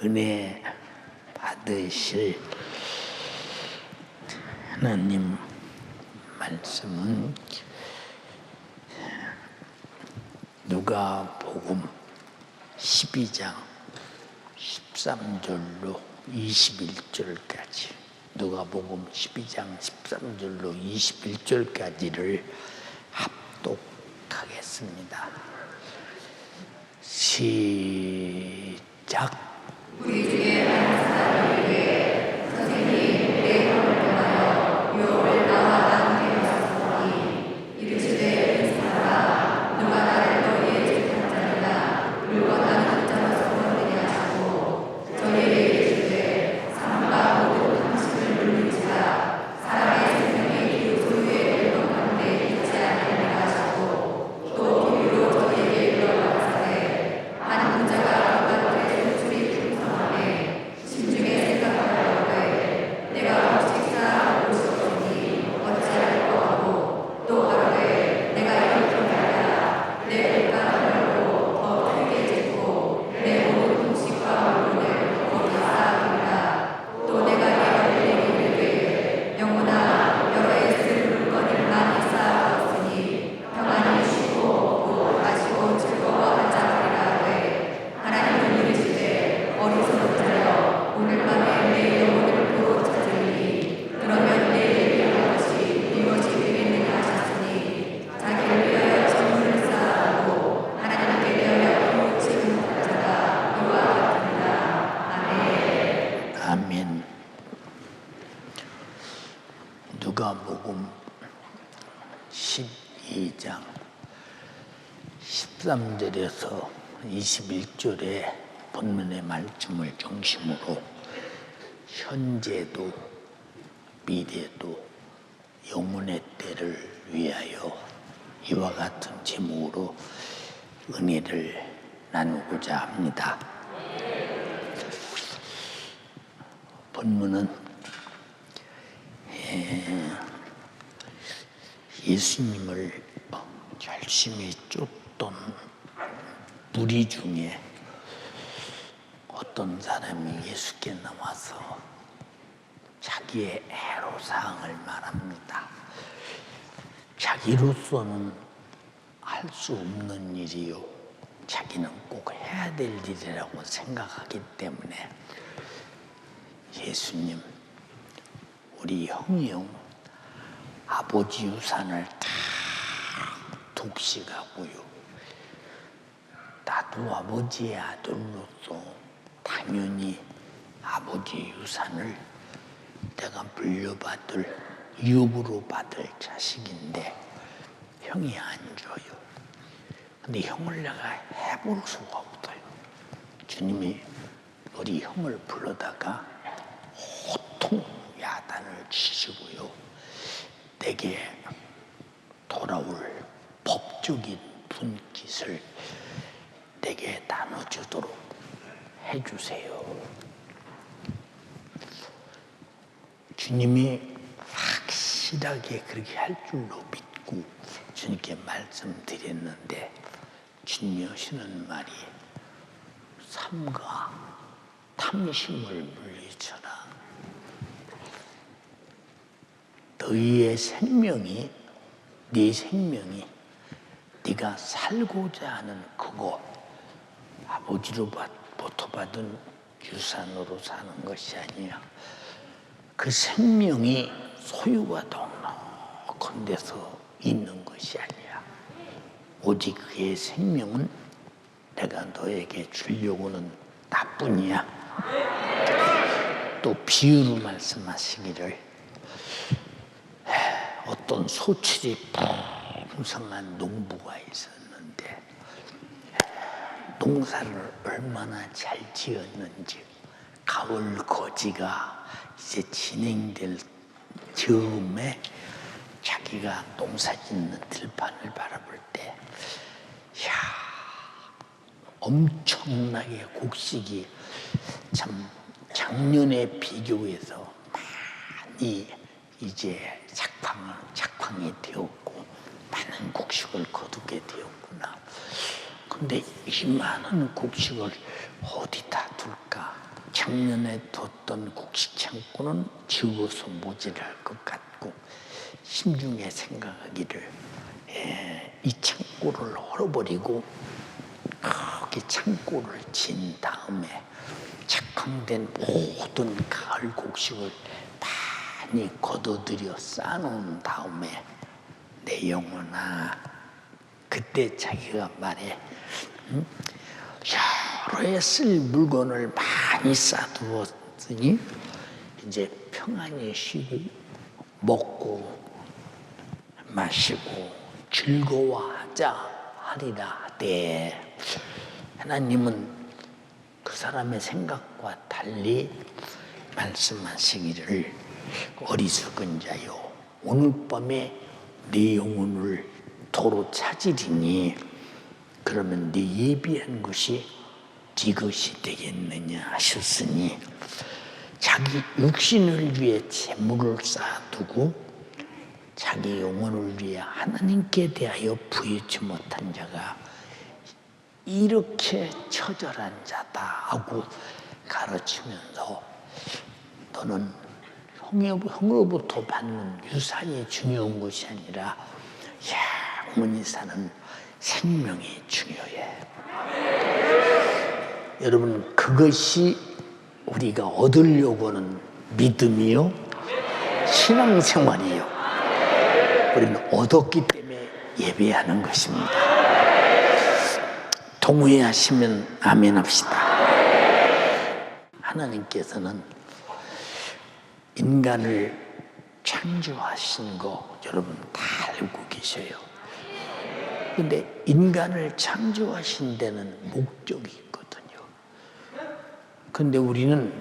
은혜 받으실 하나님 말씀은 누가복음 12장 13절로 21절까지 누가복음 12장 13절로 21절까지를 합독하겠습니다. 시작. 우리 중에 한 사람에게 선생님 내 형을 떠나여 유업을 나와 나누게 하셨으니 이르시되 인사하라 누가 나를 너희의 책한 자니라 물건하는 자로서 건드냐 하시고 저희에게 이르시되 삶과 모든 방식을 물리치라 사람의 생명이 그 소유의 물건 가운데 있지 않으리라 하시고 또 비유로 저희에게 이르러 가라사대 한 군자가 아멘. 누가복음 12장 13절에서 21절의 본문의 말씀을 중심으로 현재도 미래도 영혼의 때를 위하여 이와 같은 제목으로 은혜를 나누고자 합니다. 본문은 예수님을 열심히 쫓던 무리 중에 어떤 사람이 예수께 나와서 자기의 애로사항을 말합니다. 자기로서는 할 수 없는 일이요 자기는 꼭 해야 될 일이라고 생각하기 때문에 예수님, 우리 형이요 아버지 유산을 다 독식하고요 나도 아버지의 아들로서 당연히 아버지 유산을 내가 물려받을 유업으로 받을 자식인데 형이 안 줘요. 근데 형을 내가 해볼 수가 없어요. 주님이 우리 형을 불러다가 호통 야단을 치시고요 내게 돌아올 법적인 분깃을 내게 나눠주도록 해주세요. 주님이 확실하게 그렇게 할 줄로 믿고 주님께 말씀드렸는데 주님이 하시는 말이 삼가 탐심을 물리쳐라. 너희의 생명이 네 생명이 네가 살고자 하는 그거 아버지로부터 받은 유산으로 사는 것이 아니야. 그 생명이 소유가 넉넉한 데서 있는 것이 아니야. 오직 그의 생명은 내가 너에게 주려고는 나뿐이야. 또 비유로 말씀하시기를 어떤 소출이 풍성한 농부가 있었는데 농사를 얼마나 잘 지었는지 가을 거지가 이제 진행될 즈음에 자기가 농사 짓는 들판을 바라볼 때 엄청나게 곡식이 참 작년에 비교해서 많이 이제 작황이 되었고 많은 곡식을 거두게 되었구나. 근데 이 많은 곡식을 어디다 둘까 작년에 뒀던 곡식 창고는 지워서 모자랄 것 같고 심중에 생각하기를 이 창고를 헐어버리고 크게 창고를 진 다음에 착황된 모든 가을 곡식을 많이 걷어들여 쌓아놓은 다음에 내 영혼아, 그때 자기가 말해, 여러 해 쓸 물건을 많이 쌓아두었으니 이제 평안히 쉬고 먹고 마시고 즐거워하자 하리라 하되, 하나님은 그 사람의 생각과 달리 말씀하시기를 어리석은 자요, 오늘 밤에 네 영혼을 도로 찾으리니 그러면 네 예비한 것이 네 것이 되겠느냐 하셨으니, 자기 육신을 위해 재물을 쌓아두고 자기 영혼을 위해 하나님께 대하여 부여치 못한 자가 이렇게 처절한 자다 하고 가르치면서, 너는 형으로부터 받는 유산이 중요한 것이 아니라 영원히 사는 생명이 중요해. 여러분, 그것이 우리가 얻으려고 하는 믿음이요, 신앙생활이요. 우리는 얻었기 때문에 예배하는 것입니다. 동의하시면 아멘 합시다. 하나님께서는 인간을 창조하신 거 여러분 다 알고 계셔요. 근데 인간을 창조하신 데는 목적이 있거든요. 근데 우리는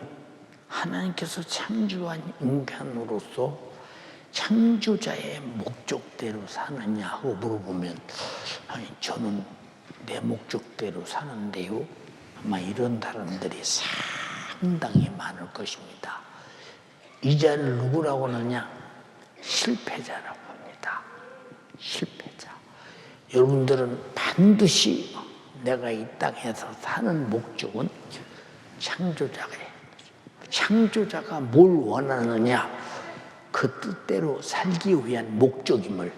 하나님께서 창조한 인간으로서 창조자의 목적대로 사느냐 하고 물어보면, 아니 저는 내 목적대로 사는데요, 아마 이런 사람들이 상당히 많을 것입니다. 이 자를 누구라고 하느냐? 실패자라고 합니다. 실패자. 여러분들은 반드시 내가 이 땅에서 사는 목적은 창조자가 뭘 원하느냐, 그 뜻대로 살기 위한 목적임을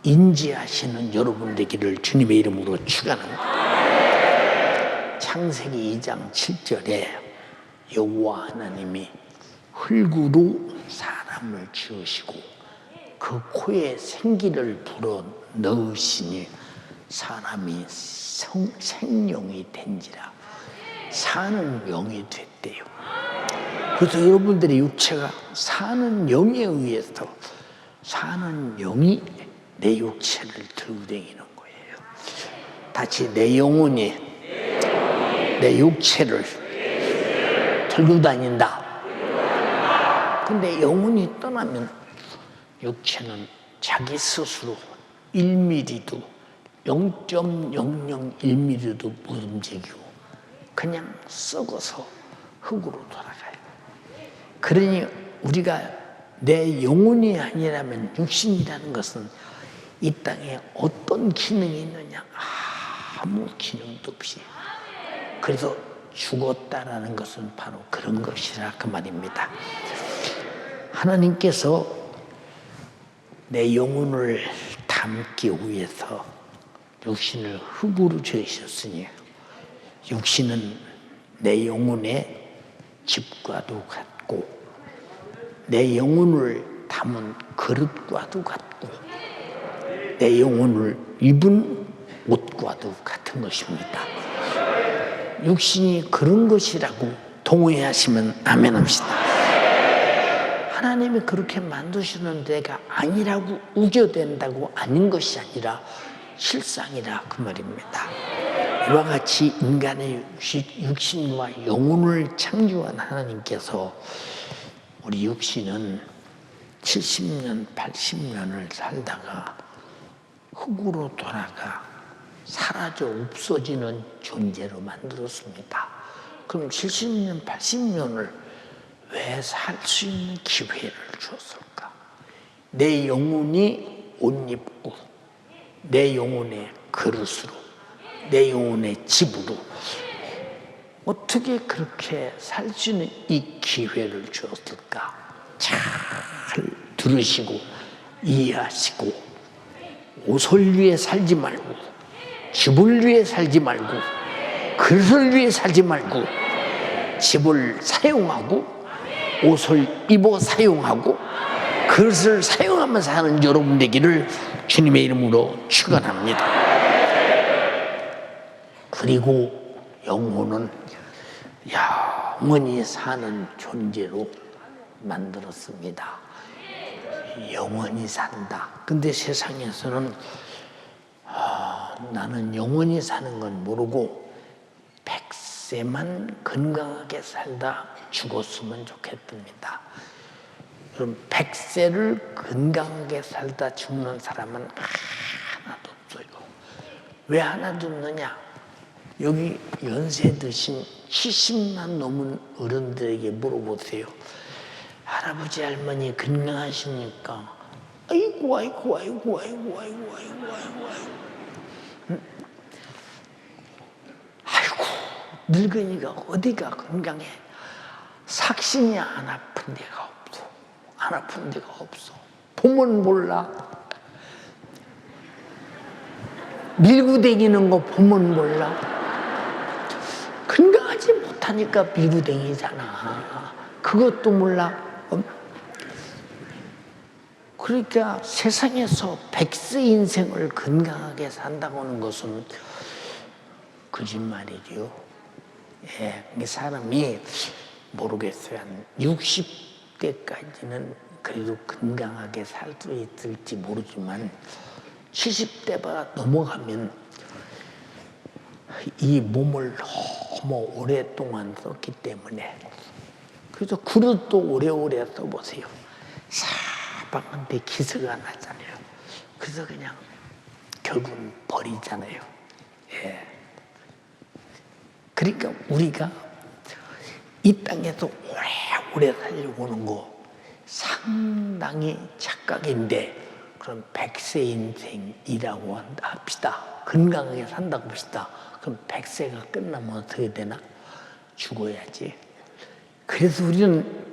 인지하시는 여러분 되기를 주님의 이름으로 축원합니다. 창세기 2장 7절에 여호와 하나님이 흙으로 사람을 지으시고 그 코에 생기를 불어 넣으시니 사람이 생명이 된지라, 사는 영이 됐대요. 그래서 여러분들의 육체가 사는 영에 의해서 사는 영이 내 육체를 들고 다니는 거예요. 다시 내 영혼이 내 육체를 들고 다닌다. 근데 영혼이 떠나면 육체는 자기 스스로 1mm도 0.001mm도 못 움직이고 그냥 썩어서 흙으로 돌아가요. 그러니 우리가 내 영혼이 아니라면 육신이라는 것은 이 땅에 어떤 기능이 있느냐? 아무 기능도 없이. 그래서 죽었다라는 것은 바로 그런 것이라 그 말입니다. 하나님께서 내 영혼을 담기 위해서 육신을 흙으로 지으셨으니 육신은 내 영혼의 집과도 같고 내 영혼을 담은 그릇과도 같고 내 영혼을 입은 옷과도 같은 것입니다. 육신이 그런 것이라고 동의하시면 아멘 합시다. 하나님이 그렇게 만드시는 데가 아니라고 우겨댄다고 아닌 것이 아니라 실상이라 그 말입니다. 이와 같이 인간의 육신과 영혼을 창조한 하나님께서 우리 육신은 70년, 80년을 살다가 흙으로 돌아가 사라져 없어지는 존재로 만들었습니다. 그럼 70년, 80년을 왜 살 수 있는 기회를 주었을까? 내 영혼이 옷 입고 내 영혼의 그릇으로 내 영혼의 집으로 어떻게 그렇게 살 수 있는 이 기회를 주었을까? 잘 들으시고 이해하시고 옷을 위해 살지 말고 집을 위해 살지 말고 그릇을 위해 살지 말고 집을 사용하고 옷을 입어 사용하고 그릇을 사용하며 사는 여러분 되기를 주님의 이름으로 축원합니다. 그리고 영혼은 영원히 사는 존재로 만들었습니다. 영원히 산다. 근데 세상에서는 나는 영원히 사는 건 모르고 100세만 건강하게 살다 죽었으면 좋겠답니다. 그럼 100세를 건강하게 살다 죽는 사람은 하나도 없어요. 왜 하나도 없느냐? 여기 연세 드신 70만 넘은 어른들에게 물어보세요. 할아버지 할머니 건강하십니까? 아이고 아이고 아이고 아이고 아이고 아이고 아이고 아이고 늙은이가 어디가 건강해? 삭신이 안 아픈 데가 없어. 안 아픈 데가 없어. 보면 몰라. 밀고 다니는 거 보면 몰라. 건강하지 못하니까 밀고 다니잖아. 그것도 몰라. 그러니까 세상에서 100세 인생을 건강하게 산다고 하는 것은 거짓말이죠. 사람이 모르겠어요. 한 60대까지는 그래도 건강하게 살 수 있을지 모르지만 70대가 넘어가면 이 몸을 너무 오랫동안 썼기 때문에 그래서 그릇도 오래오래 써보세요. 사방한테 기스가 나잖아요. 그래서 그냥 결국은 버리잖아요. 그러니까 우리가 이 땅에서 오래오래 살려고 하는 거 상당히 착각인데 그럼 100세 인생이라고 합시다. 건강하게 산다고 합시다. 그럼 100세가 끝나면 어떻게 되나? 죽어야지. 그래서 우리는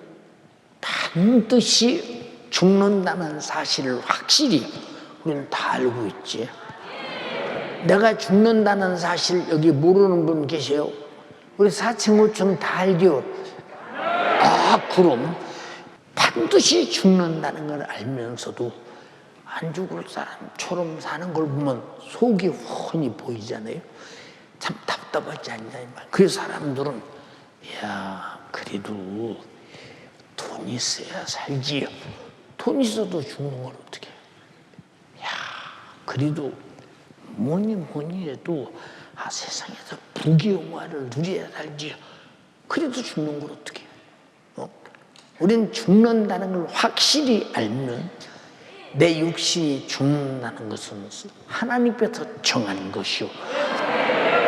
반드시 죽는다는 사실을 확실히 우리는 다 알고 있지. 내가 죽는다는 사실 여기 모르는 분 계세요? 우리 4층 5층 다 알죠? 그럼 반드시 죽는다는 걸 알면서도 안 죽을 사람처럼 사는 걸 보면 속이 훤히 보이잖아요. 참 답답하지 않냐 이 말. 그 사람들은 그래도 돈 있어야 살지. 돈 있어도 죽는 걸 어떻게 해? 그래도 뭐니 해도 세상에서 부귀영화를 누려야 살지. 그래도 죽는 걸 어떻게 해? 우리는 죽는다는 걸 확실히 알면 내 육신이 죽는다는 것은 하나님께서 정한 것이요.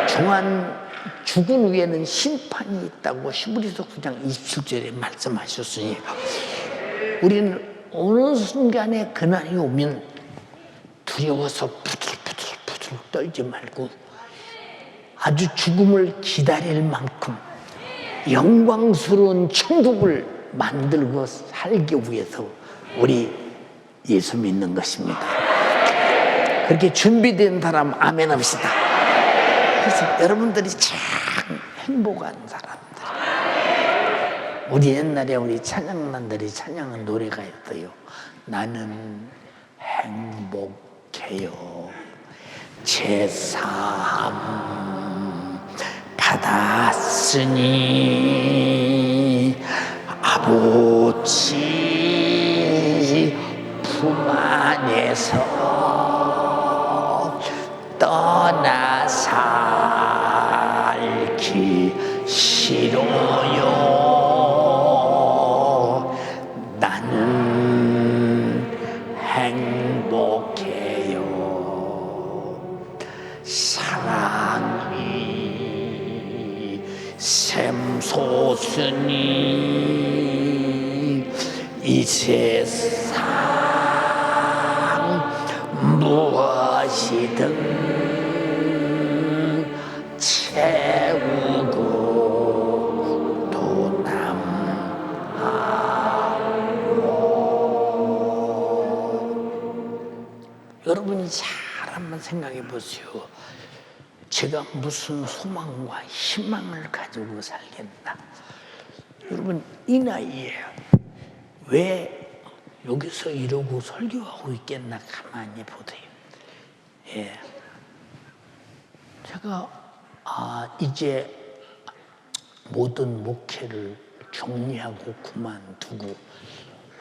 정한 죽은 후에는 심판이 있다고 히브리서 9장 27절에 말씀하셨으니 우리는 어느 순간에 그날이 오면 두려워서 부들부들 떨지 말고 아주 죽음을 기다릴 만큼 영광스러운 천국을 만들고 살기 위해서 우리 예수 믿는 것입니다. 그렇게 준비된 사람 아멘 합시다. 그래서 여러분들이 참 행복한 사람들. 우리 옛날에 우리 찬양단들이 찬양한 노래가 있어요. 나는 행복해요. 제사함 받았으니 아버지 품 안에서 떠나 살기 싫어요. 나는 행복해요. 사랑이 샘솟으니 이 세상 무엇이든 채우고 한번 생각해 보세요. 제가 무슨 소망과 희망을 가지고 살겠나. 여러분, 이 나이에 왜 여기서 이러고 설교하고 있겠나 가만히 보세요. 예. 제가 이제 모든 목회를 정리하고 그만두고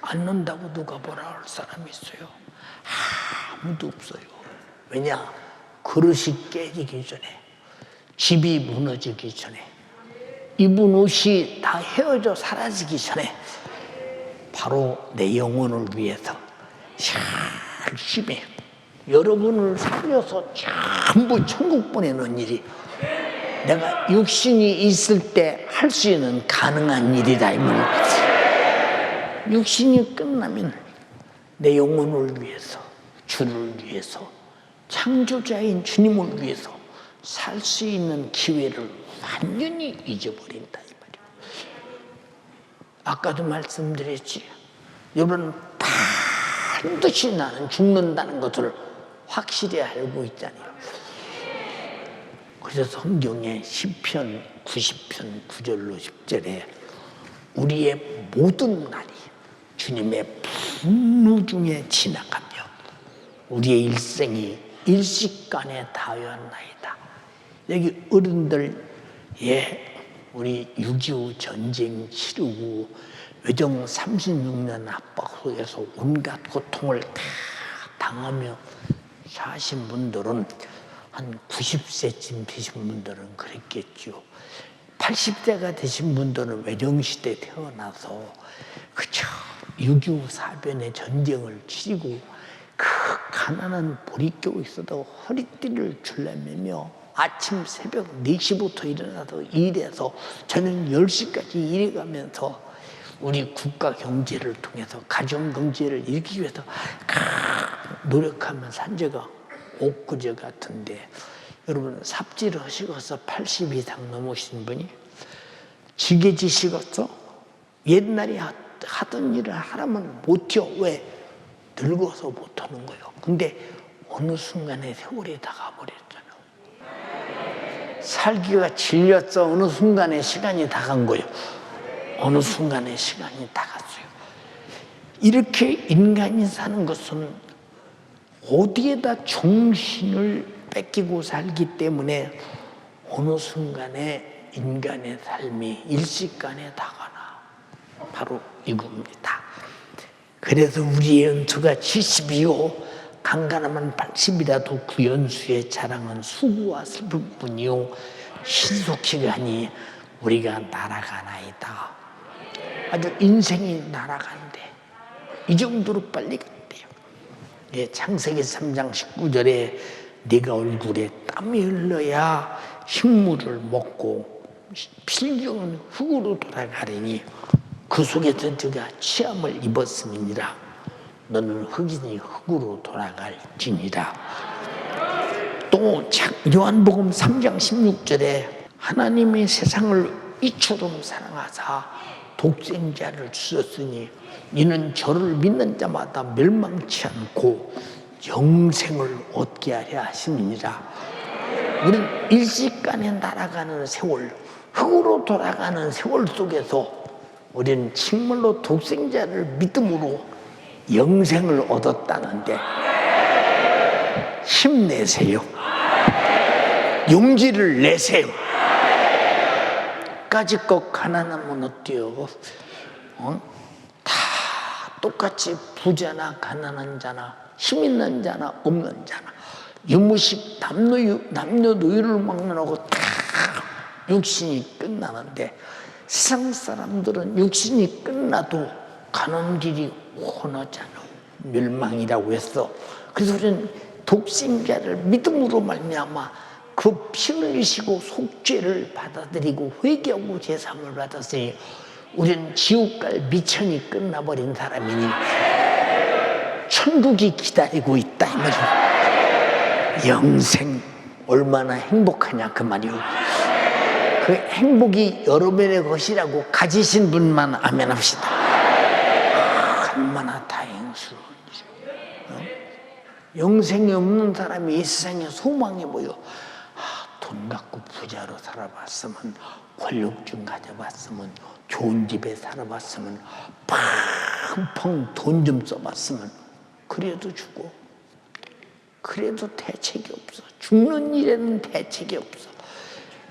앉는다고 누가 뭐라 할 사람이 있어요? 아무도 없어요. 왜냐? 그릇이 깨지기 전에, 집이 무너지기 전에, 입은 옷이 다 헤어져 사라지기 전에 바로 내 영혼을 위해서 열심히 여러분을 살려서 전부 천국 보내는 일이 내가 육신이 있을 때 할 수 있는 가능한 일이다 이 말이야. 육신이 끝나면 내 영혼을 위해서, 주를 위해서, 창조자인 주님을 위해서 살 수 있는 기회를 완전히 잊어버린다 이 말이야. 아까도 말씀드렸지. 여러분 반드시 나는 죽는다는 것을 확실히 알고 있잖아요. 그래서 성경에 시편 90편 9절로 10절에 우리의 모든 날이 주님의 분노 중에 지나가며 우리의 일생이 일시간에 다하였나이다. 여기 어른들, 우리 6.25 전쟁 치르고 외정 36년 압박 속에서 온갖 고통을 다 당하며 사신 분들은 한 90세쯤 되신 분들은 그랬겠죠. 80세가 되신 분들은 외정시대 태어나서 그저 6.25 사변의 전쟁을 치르고 그 가난한 보릿고에서도 허리띠를 줄라매며 아침 새벽 4시부터 일어나서 일해서 저녁 10시까지 일해가면서 우리 국가 경제를 통해서 가정 경제를 일으키기 위해서 노력하면 산 지가 엊그제 같은데 여러분 삽질 하시고서 80 이상 넘으신 분이 지게지시겠어? 옛날에 하던 일을 하라면 못해요. 왜? 늙어서 못하는 거예요. 근데 어느 순간에 세월이 다 가버렸잖아요. 살기가 질렸어. 어느 순간에 시간이 다 간 거예요. 어느 순간에 시간이 다 갔어요. 이렇게 인간이 사는 것은 어디에다 정신을 뺏기고 살기 때문에 어느 순간에 인간의 삶이 일시간에 다 가나. 바로 이겁니다. 그래서 우리의 연수가 70이요 강간하면 80이라도 그 연수의 자랑은 수고와 슬플 뿐이요 신속히 가니 우리가 날아가나이다. 아주 인생이 날아간대. 이 정도로 빨리 간대요. 창세기 3장 19절에 네가 얼굴에 땀이 흘러야 식물을 먹고 필경은 흙으로 돌아가리니 그 속에서 네가 취함을 입었음이니라. 너는 흙이니 흙으로 돌아갈지니라. 또 요한복음 3장 16절에 하나님이 세상을 이처럼 사랑하사 독생자를 주셨으니 이는 저를 믿는 자마다 멸망치 않고 영생을 얻게 하려 하심이니라. 우린 일시간에 날아가는 세월, 흙으로 돌아가는 세월 속에서 우리는 정말로 독생자를 믿음으로 영생을 얻었다는데 힘내세요. 용기를 내세요. 까짓것 가난하면 어때요? 다 똑같이 부자나 가난한 자나 힘 있는 자나 없는 자나 유무식 남녀노유를 막론하고 다 육신이 끝나는데 세상 사람들은 육신이 끝나도 가는 길이 훤하잖아. 멸망이라고 했어. 그래서 우리는 독생자를 믿음으로 말미암아 그 피 흘리시고 속죄를 받아들이고 회개하고 제사함을 받았으니 우리는 지옥 갈 미천이 끝나버린 사람이니 천국이 기다리고 있다 이 말이야. 영생 얼마나 행복하냐 그 말이요. 그 행복이 여러분의 것이라고 가지신 분만 아멘 합시다. 얼마나 다행스러운 일이에요. 영생이 없는 사람이 이 세상에 소망해 보여. 돈 갖고 부자로 살아봤으면, 권력좀 가져봤으면, 좋은 집에 살아봤으면, 팡팡 돈 좀 써봤으면, 그래도 죽어. 그래도 대책이 없어. 죽는 일에는 대책이 없어.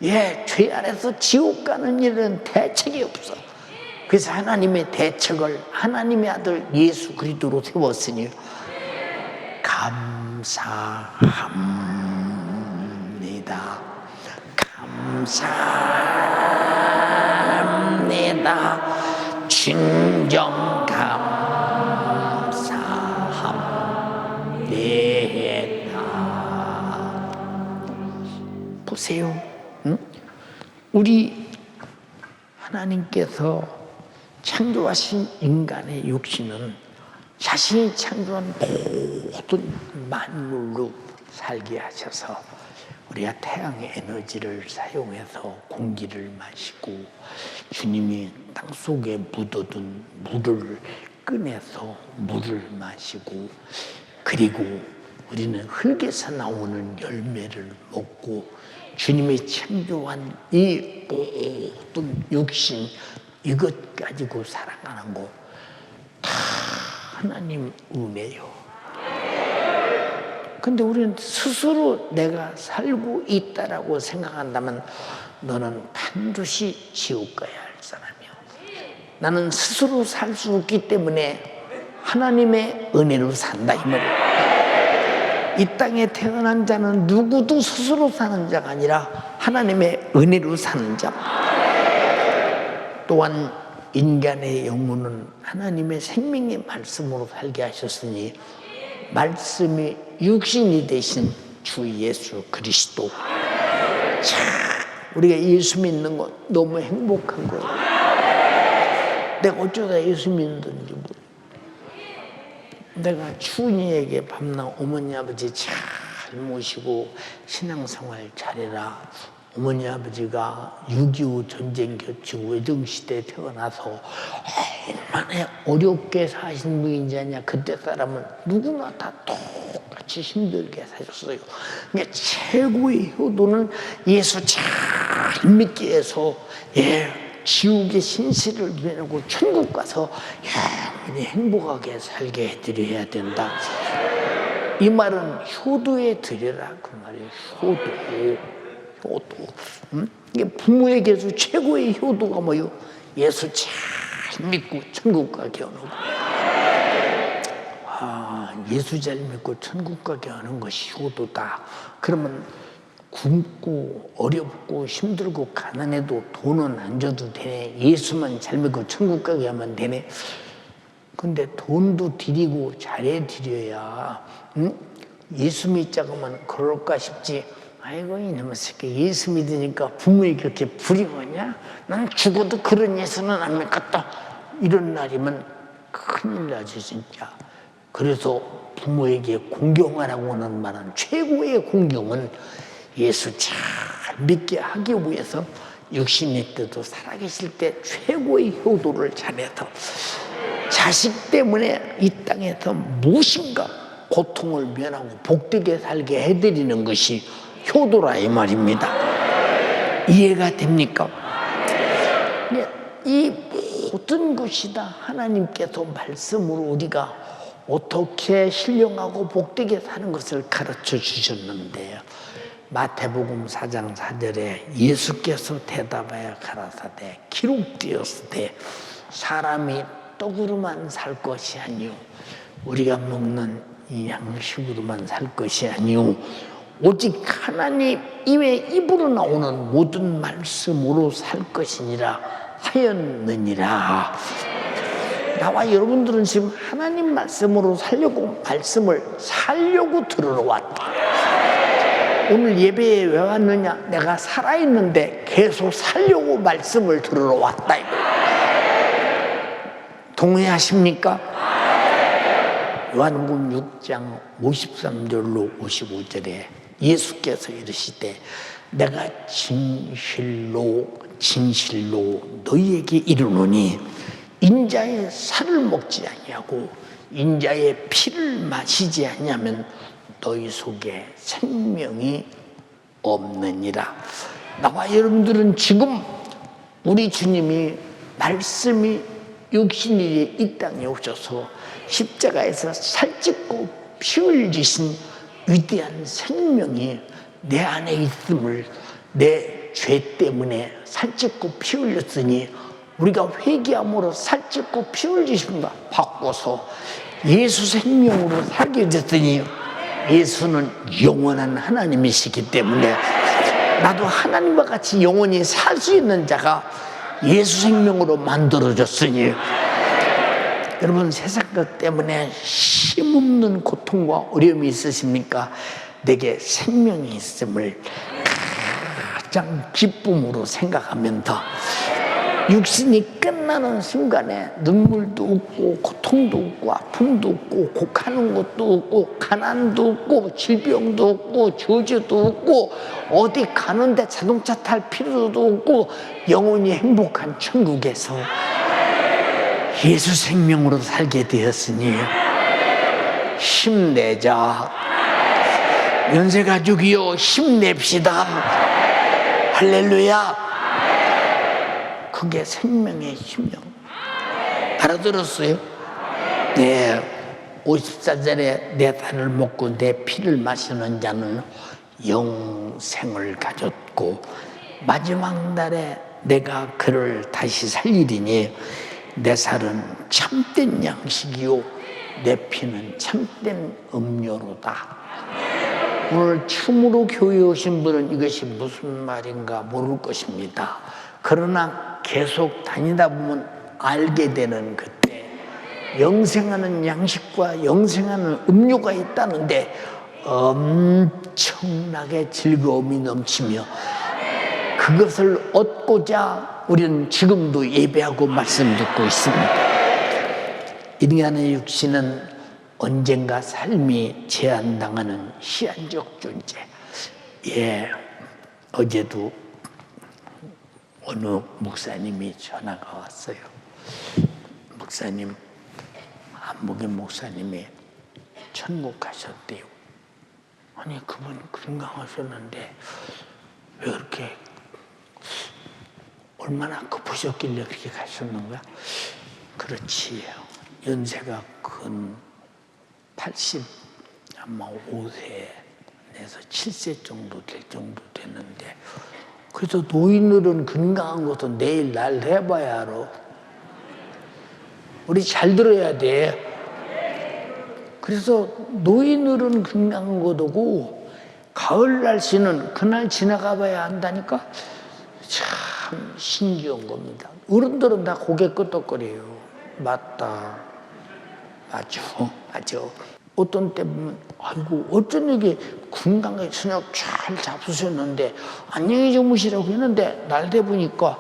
죄 안에서 지옥 가는 일에는 대책이 없어. 그래서 하나님의 대책을 하나님의 아들 예수 그리스도로 세웠으니 감사합니다. 감사합니다. 진정 감사합니다. 보세요. 응? 우리 하나님께서 창조하신 인간의 육신은 자신이 창조한 모든 만물로 살게 하셔서 우리가 태양의 에너지를 사용해서 공기를 마시고 주님이 땅속에 묻어둔 물을 꺼내서 물을 마시고 그리고 우리는 흙에서 나오는 열매를 먹고 주님이 창조한 이 모든 육신 이것 가지고 살아가는 거 다 하나님 은혜요. 근데 우리는 스스로 내가 살고 있다라고 생각한다면 너는 반드시 지옥 가야 할 사람이야. 나는 스스로 살 수 없기 때문에 하나님의 은혜로 산다 이 말이야. 이 땅에 태어난 자는 누구도 스스로 사는 자가 아니라 하나님의 은혜로 사는 자. 또한 인간의 영혼은 하나님의 생명의 말씀으로 살게 하셨으니 말씀이 육신이 되신 주 예수 그리스도. 참 우리가 예수 믿는 건 너무 행복한 거예요. 내가 어쩌다 예수 믿는지 모르겠어요. 내가 추운이에게 밤낮 어머니 아버지 잘 모시고 신앙생활 잘해라. 어머니 아버지가 6.25 전쟁 겹치고 외정시대에 태어나서 얼마나 어렵게 사신 분인지 아냐. 그때 사람은 누구나 다 똑같이 힘들게 사셨어요. 그러니까 최고의 효도는 예수 잘 믿게 해서 지옥의 신세를 면하고 천국 가서 영원히 행복하게 살게 해드려야 된다. 이 말은 효도에 드려라 그 말이에요. 효도. 이게 부모에게서 최고의 효도가 뭐요? 예수 잘 믿고 천국 가게 하는 거. 예수 잘 믿고 천국 가게 하는 것이 효도다. 그러면 굶고 어렵고 힘들고 가난해도 돈은 안 줘도 되네. 예수만 잘 믿고 천국 가게 하면 되네. 근데 돈도 드리고 잘해 드려야 예수 믿자고 하면 그럴까 싶지. 아이고 이놈의 새끼 예수 믿으니까 부모에게 그렇게 불이하냐? 난 죽어도 그런 예수는 안 믿겠다. 이런 날이면 큰일 나지 진짜. 그래서 부모에게 공경하라고 하는 말은 최고의 공경은 예수 잘 믿게 하기 위해서 육신의 때도 살아계실 때 최고의 효도를 잘해서 자식 때문에 이 땅에서 무엇인가 고통을 면하고 복되게 살게 해드리는 것이 효도라 이 말입니다. 이해가 됩니까? 이 모든 것이 다 하나님께서 말씀으로 우리가 어떻게 신령하고 복되게 사는 것을 가르쳐 주셨는데요. 마태복음 4장 4절에 예수께서 대답하여 가라사대 기록되었으되 사람이 떡으로만 살 것이 아니요 우리가 먹는 이 양식으로만 살 것이 아니요 오직 하나님 입의 입으로 나오는 모든 말씀으로 살 것이니라 하였느니라. 나와 여러분들은 지금 하나님 말씀으로 살려고 들으러 왔다. 오늘 예배에 왜 왔느냐? 내가 살아있는데 계속 살려고 말씀을 들으러 왔다. 동의하십니까? 요한복음 6장 53절로 55절에 예수께서 이르시되 내가 진실로 너희에게 이르노니 인자의 살을 먹지 아니하고 인자의 피를 마시지 아니하면 너희 속에 생명이 없느니라. 나와 여러분들은 지금 우리 주님이 말씀이 육신이 이 땅에 오셔서 십자가에서 살찌고 피 흘리신 위대한 생명이 내 안에 있음을, 내 죄 때문에 살찌고 피 흘렸으니 우리가 회개함으로 살찌고 피 흘리심과 바꿔서 예수 생명으로 살게 됐으니 예수는 영원한 하나님이시기 때문에 나도 하나님과 같이 영원히 살 수 있는 자가 예수 생명으로 만들어졌으니, 여러분 세상 것 때문에 힘없는 고통과 어려움이 있으십니까? 내게 생명이 있음을 가장 기쁨으로 생각하면 더 육신이 끝나는 순간에 눈물도 없고 고통도 없고 아픔도 없고 곡하는 것도 없고 가난도 없고 질병도 없고 저주도 없고 어디 가는데 자동차 탈 필요도 없고 영원히 행복한 천국에서 예수 생명으로 살게 되었으니 힘내자. 연세가족이여 힘냅시다. 할렐루야. 그게 생명의 힘이요. 알아들었어요? 네. 54절에 내 살을 먹고 내 피를 마시는 자는 영생을 가졌고 마지막 날에 내가 그를 다시 살리리니 내 살은 참된 양식이요 내 피는 참된 음료로다. 오늘 처음으로 교회에 오신 분은 이것이 무슨 말인가 모를 것입니다. 그러나 계속 다니다 보면 알게 되는 그때 영생하는 양식과 영생하는 음료가 있다는데 엄청나게 즐거움이 넘치며 그것을 얻고자 우리는 지금도 예배하고 말씀 듣고 있습니다. 인간의 육신은 언젠가 삶이 제한당하는 시한적 존재. 예, 어제도 어느 목사님이 전화가 왔어요. 목사님, 한국의 목사님이 천국 가셨대요. 아니 그분 건강하셨는데 왜 그렇게 얼마나 급하셨길래 그렇게 가셨는가? 그렇지, 연세가 근 80 아마 5세에서 7세 정도 될 정도 됐는데, 그래서 노인들은 건강한 것도 내일 날 해봐야 알아. 우리 잘 들어야 돼. 그래서 노인들은 건강한 것도고 가을 날씨는 그날 지나가 봐야 한다니까. 참 신기한 겁니다. 어른들은 다 고개 끄덕거려요. 맞다. 맞죠. 맞죠. 어떤 때 보면 아이고 어쩐 이게 건강하게 저녁 잘 잡수셨는데 안녕히 주무시라고 했는데 날 돼 보니까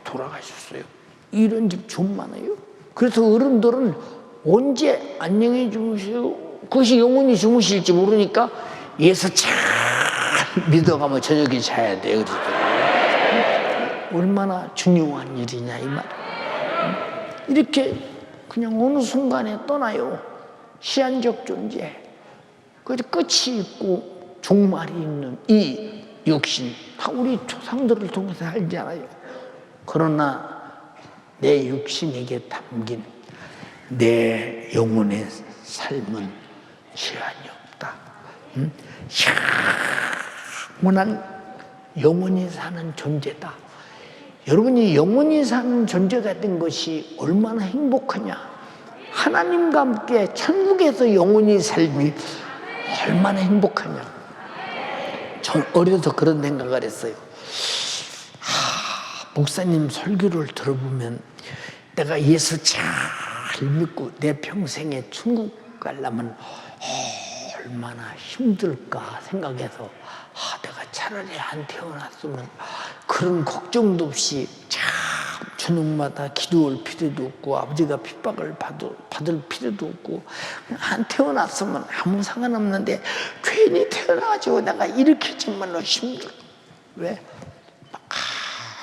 돌아가셨어요. 이런 집 좀 많아요. 그래서 어른들은 언제 안녕히 주무시고 그것이 영원히 주무실지 모르니까 예수 잘 믿어가면 저녁에 자야 돼요. 얼마나 중요한 일이냐 이 말. 이렇게 그냥 어느 순간에 떠나요. 시한적 존재. 그래서 끝이 있고 종말이 있는 이 육신, 다 우리 조상들을 통해서 알잖아요. 그러나 내 육신에게 담긴 내 영혼의 삶은 제한이 없다. 영원한 영원히 사는 존재다. 여러분이 영원히 사는 존재가 된 것이 얼마나 행복하냐. 하나님과 함께 천국에서 영원히 삶이 얼마나 행복하냐. 전 어려서 그런 생각을 했어요. 목사님 설교를 들어보면 내가 예수 잘 믿고 내 평생에 천국 가려면 얼마나 힘들까 생각해서 내가 차라리 안 태어났으면 그런 걱정도 없이 참 저녁마다 기도할 필요도 없고 아버지가 핍박을 받을 필요도 없고 안 태어났으면 아무 상관없는데 괜히 태어나가지고 내가 이렇게 정말로 힘들어. 왜?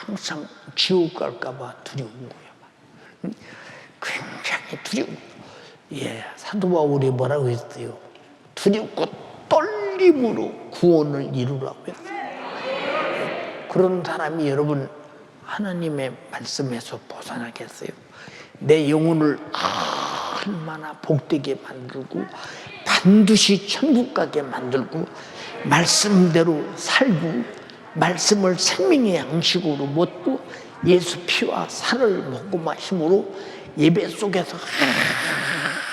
항상 지옥 갈까 봐 두려운 거야. 두렵고, 사도 바울이 뭐라고 했어요? 두렵고 떨림으로 구원을 이루라고요. 그런 사람이 여러분 하나님의 말씀에서 벗어나겠어요? 내 영혼을 얼마나 복되게 만들고 반드시 천국 가게 만들고 말씀대로 살고 말씀을 생명의 양식으로 먹고 예수 피와 살을 먹고 마심으로 예배 속에서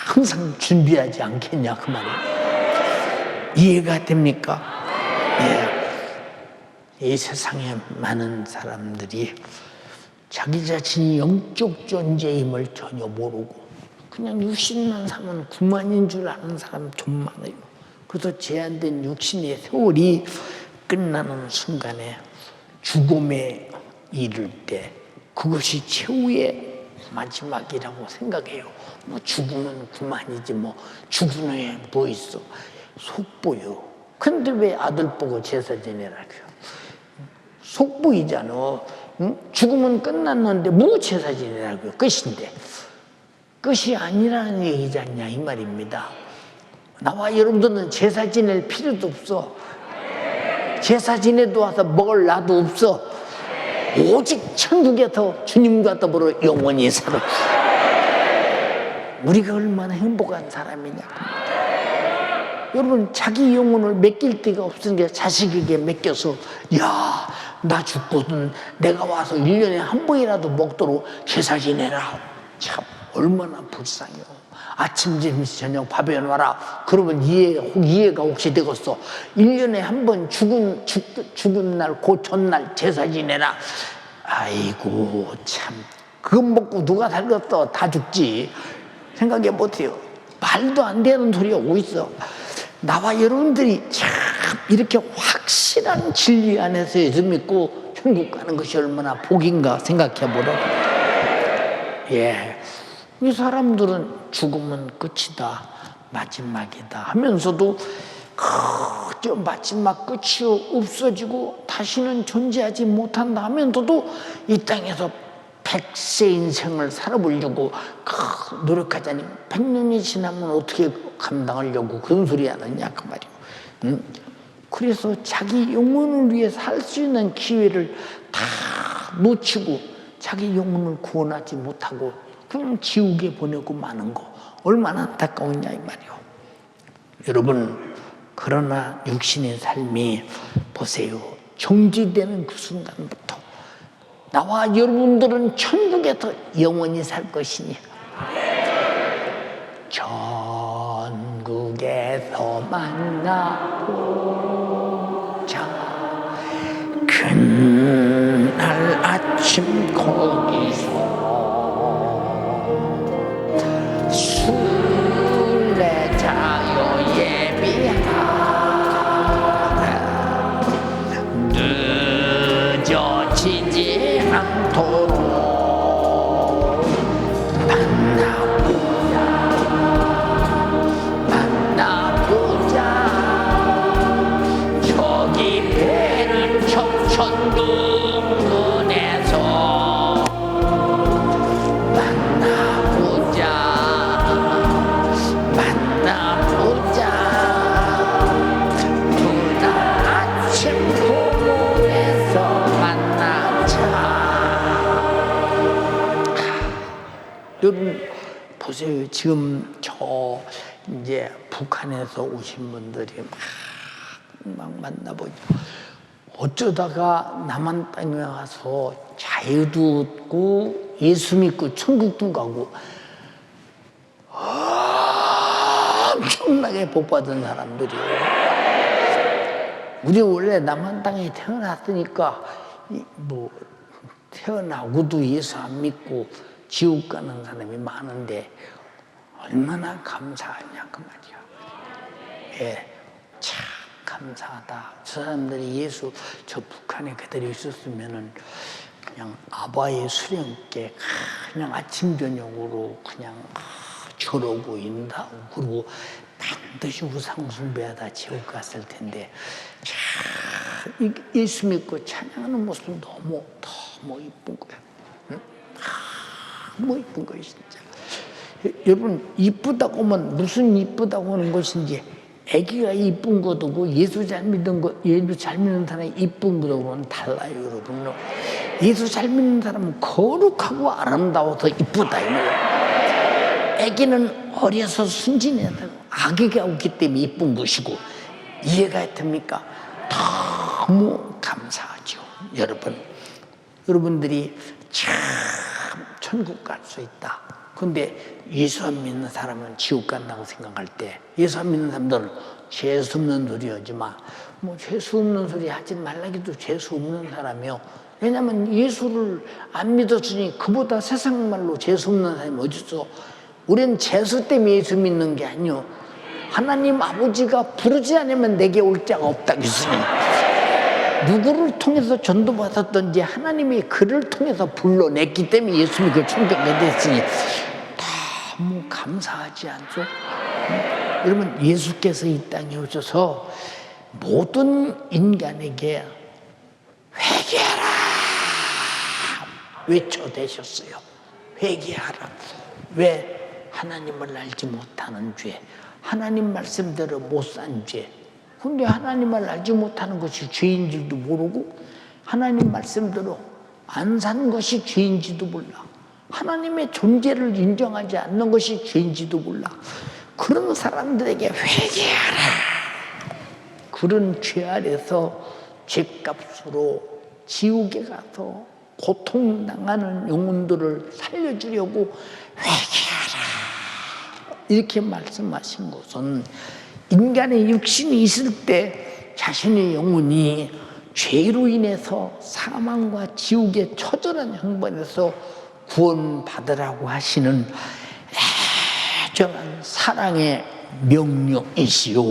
항상 준비하지 않겠냐 그 말이에요. 이해가 됩니까? 이 세상에 많은 사람들이 자기 자신이 영적 존재임을 전혀 모르고 그냥 육신만 사면 그만인 줄 아는 사람 좀 많아요. 그래서 제한된 육신의 세월이 끝나는 순간에 죽음에 이를 때 그것이 최후의 마지막이라고 생각해요. 뭐 죽으면 그만이지 뭐 죽은 후에 뭐 있어. 속보요. 근데 왜 아들 보고 제사 지내라고요? 속보이잖아. 응? 죽으면 끝났는데 뭐 제사 지내라고요? 끝인데. 끝이 아니라는 얘기지 않냐 이 말입니다. 나와 여러분들은 제사 지낼 필요도 없어. 제사 지내도 와서 먹을 나도 없어. 오직 천국에서 주님과 더불어 영원히 살아. 우리가 얼마나 행복한 사람이냐. 여러분 자기 영혼을 맡길 데가 없으니까 자식에게 맡겨서 나 죽거든 내가 와서 1년에 한 번이라도 먹도록 제사 지내라. 참 얼마나 불쌍해요. 아침, 점심, 저녁 밥에 놔라. 그러면 이해가 혹시 되겠어. 1년에 한 번 죽은 날, 그 전날 제사 지내라. 아이고, 참. 그거 먹고 누가 살겠어. 다 죽지. 생각해 보세요. 말도 안 되는 소리가 오고 있어. 나와 여러분들이 참 이렇게 확실한 진리 안에서 예수 믿고 천국 가는 것이 얼마나 복인가 생각해 보라. 이 사람들은 죽으면 끝이다, 마지막이다 하면서도 저 마지막 끝이 없어지고 다시는 존재하지 못한다 하면서도 이 땅에서 100세 인생을 살아보려고 노력하자니 100년이 지나면 어떻게 감당하려고 그런 소리 하느냐 그 말이에요. 그래서 자기 영혼을 위해 살 수 있는 기회를 다 놓치고 자기 영혼을 구원하지 못하고 그냥 지옥에 보내고 마는 거 얼마나 안타까우냐 이 말이요. 여러분 그러나 육신의 삶이 보세요. 정지되는 그 순간부터 나와 여러분들은 천국에서 영원히 살 것이니 천국에서 만나보자. 그날 아침 거기서 순례자여 예비하라. 늦어지지 않도록 만나보자. 저기 배는 천둥문에서 만나보자. 그날 아침 공원에서 만나자. 여러분 보세요. 지금 저 이제 북한에서 오신 분들이 막 만나보죠. 어쩌다가 남한 땅에 와서 자유도 얻고 예수 믿고 천국도 가고 엄청나게 복받은 사람들이에요. 우리 원래 남한 땅에 태어났으니까 뭐 태어나고도 예수 안 믿고 지옥 가는 사람이 많은데 얼마나 감사하냐 그 말이야. 참 감사하다. 저 사람들이 예수 저 북한에 그대로 있었으면은 그냥 아바의 수령께 그냥 아침 저녁으로 그냥 저러고 인다고 그러고 반드시 우상 숭배하다 지옥 갔을 텐데 참 예수 믿고 찬양하는 모습 너무 이쁜 거야. 응? 너무 이쁜 거야 진짜. 여러분, 이쁘다고 하면 무슨 이쁘다고 하는 것인지, 아기가 이쁜 것하고 예수 잘 믿는 사람이 이쁜 것하고는 달라요, 여러분. 예수 잘 믿는 사람은 거룩하고 아름다워서 이쁘다 이거예요. 아기는 어려서 순진해서 아기가 없기 때문에 이쁜 것이고, 이해가 됩니까? 너무 감사하죠, 여러분. 여러분들이 참 천국 갈 수 있다. 근데 예수 안 믿는 사람은 지옥 간다고 생각할 때, 예수 안 믿는 사람들은 재수 없는 소리 하지 마. 뭐 재수 없는 소리 하지 말라기도 재수 없는 사람이요. 왜냐면 예수를 안 믿었으니 그보다 세상 말로 재수 없는 사람이 어디 있어. 우리는 재수 때문에 예수 믿는 게 아니요. 하나님 아버지가 부르지 않으면 내게 올 자가 없다 했으니, 누구를 통해서 전도받았던지 하나님이 그를 통해서 불러냈기 때문에 예수 믿고 천국에 됐으니 너무 감사하지 않죠? 여러분, 예수께서 이 땅에 오셔서 모든 인간에게 회개하라 외쳐대셨어요. 회개하라. 왜? 하나님을 알지 못하는 죄, 하나님 말씀대로 못 산 죄. 근데 하나님을 알지 못하는 것이 죄인 줄도 모르고, 하나님 말씀대로 안 산 것이 죄인지도 몰라. 하나님의 존재를 인정하지 않는 것이 죄인지도 몰라. 그런 사람들에게 회개하라. 그런 죄 아래서 죄값으로 지옥에 가서 고통당하는 영혼들을 살려주려고 회개하라. 이렇게 말씀하신 것은, 인간의 육신이 있을 때 자신의 영혼이 죄로 인해서 사망과 지옥의 처절한 형벌에서 구원받으라고 하시는 애절한 사랑의 명령이시요.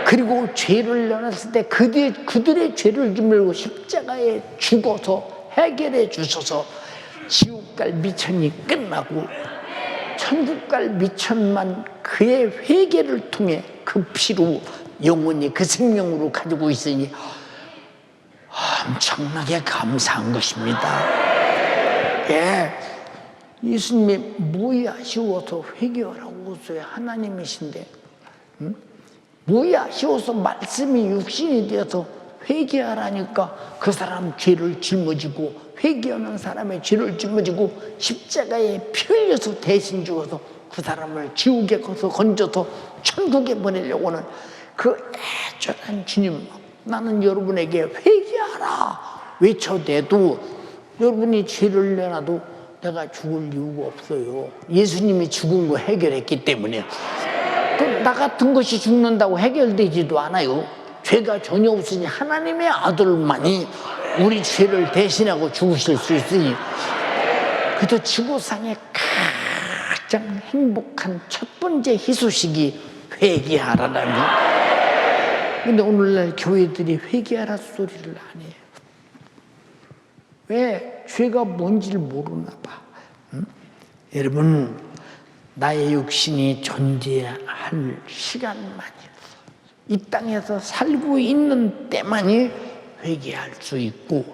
그리고 죄를 내놨을 때 그들의 죄를 지물고 십자가에 죽어서 해결해 주셔서 지옥 갈 미천이 끝나고 천국 갈 미천만 그의 회개를 통해 그 피로 영원히 그 생명으로 가지고 있으니 엄청나게 감사한 것입니다. 예, 예수님이 뭐이 아쉬워서 회개하라고 하세요? 하나님이신데, 뭐이 아쉬워서 말씀이 육신이 되어서 회개하라니까 그 사람 죄를 짊어지고, 회개하는 사람의 죄를 짊어지고 십자가에 피 흘려서 대신 죽어서 그 사람을 지옥에 가서 건져서 천국에 보내려고 하는 그 애절한 주님, 나는 여러분에게 회개하라 외쳐대도 여러분이 죄를 내놔도 내가 죽을 이유가 없어요. 예수님이 죽은 거 해결했기 때문에. 나 같은 것이 죽는다고 해결되지도 않아요. 죄가 전혀 없으니 하나님의 아들만이 우리 죄를 대신하고 죽으실 수 있으니, 그래도 지구상의 가장 행복한 첫 번째 희소식이 회개하라라는 거. 근데 오늘날 교회들이 회개하라 소리를 안 해요. 왜? 죄가 뭔지를 모르나 봐. 여러분, 나의 육신이 존재할 시간만이, 이 땅에서 살고 있는 때만이 회개할 수 있고,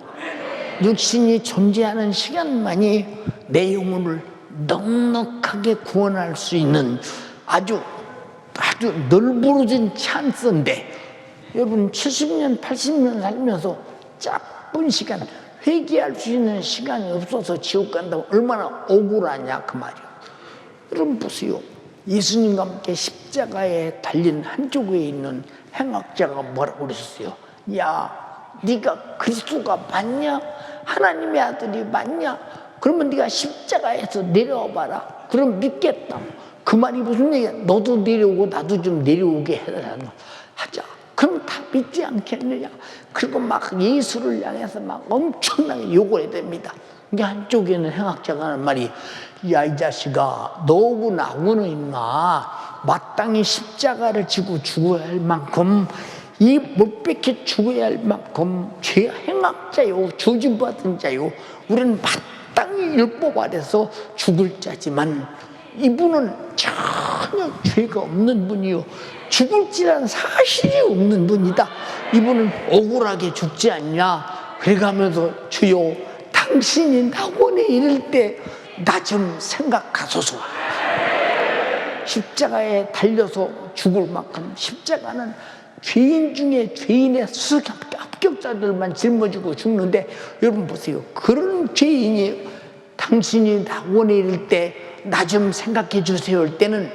육신이 존재하는 시간만이 내 영혼을 넉넉하게 구원할 수 있는 아주 널브러진 찬스인데, 여러분 70년 80년 살면서 짧은 시간 회개할 수 있는 시간이 없어서 지옥 간다고 얼마나 억울하냐 그 말이에요. 여러분 보세요. 예수님과 함께 십자가에 달린 한쪽에 있는 행악자가 뭐라고 그러셨어요? 야, 네가 그리스도가 맞냐? 하나님의 아들이 맞냐? 그러면 네가 십자가에서 내려와 봐라. 그럼 믿겠다. 그 말이 무슨 얘기야? 너도 내려오고 나도 좀 내려오게 해라. 하자. 그럼 다 믿지 않겠느냐? 그리고 막 예수를 향해서 막 엄청나게 욕을 해야 됩니다. 이게 한쪽에는 행악자가 하는 말이, 야, 이 자식아, 너하고 나하고는 임마 마땅히 십자가를 지고 죽어야 할 만큼, 이 못 박혀 죽어야 할 만큼 죄 행악자요, 조짐받은 자요, 우리는 마땅히 율법 아래서 죽을 자지만 이분은 전혀 죄가 없는 분이요, 죽을지라는 사실이 없는 분이다. 이분은 억울하게 죽지 않냐? 그래가면서 주여 당신이 낙원에 이를 때 나 좀 생각하소서. 십자가에 달려서 죽을 만큼 십자가는 죄인 중에 죄인의 합격자들만 짊어지고 죽는데, 여러분 보세요. 그런 죄인이 당신이 낙원에 이를 때 나 좀 생각해 주세요 할 때는,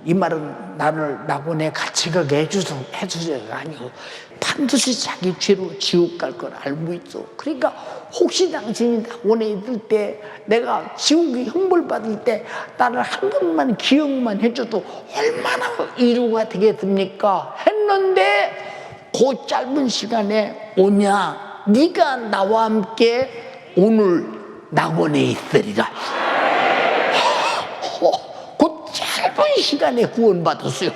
이 말은 나를 낙원에 같이 가게 해주세요가 아니고 반드시 자기 죄로 지옥 갈 걸 알고 있어. 그러니까 혹시 당신이 낙원에 있을 때, 내가 지옥의 형벌 받을 때 나를 한 번만 기억만 해줘도 얼마나 위로가 되겠습니까? 했는데 그 짧은 시간에 오냐, 네가 나와 함께 오늘 낙원에 있으리라. 그 짧은 시간에 구원받았어요.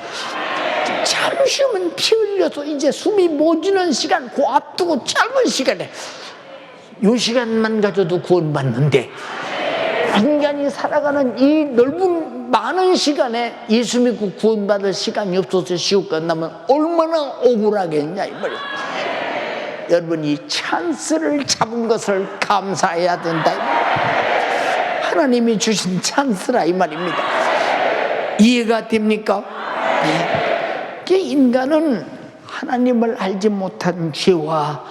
잠시만 피 흘려서 이제 숨이 멎는 시간, 그 앞두고 짧은 시간에, 요 시간만 가져도 구원받는데, 인간이 살아가는 이 넓은 많은 시간에 예수 믿고 구원받을 시간이 없어서 지옥 간다면 얼마나 억울하겠냐 이 말이에요. 여러분, 이 찬스를 잡은 것을 감사해야 된다 이 말이에요. 하나님이 주신 찬스라 이 말입니다. 이해가 됩니까? 네. 인간은 하나님을 알지 못한 죄와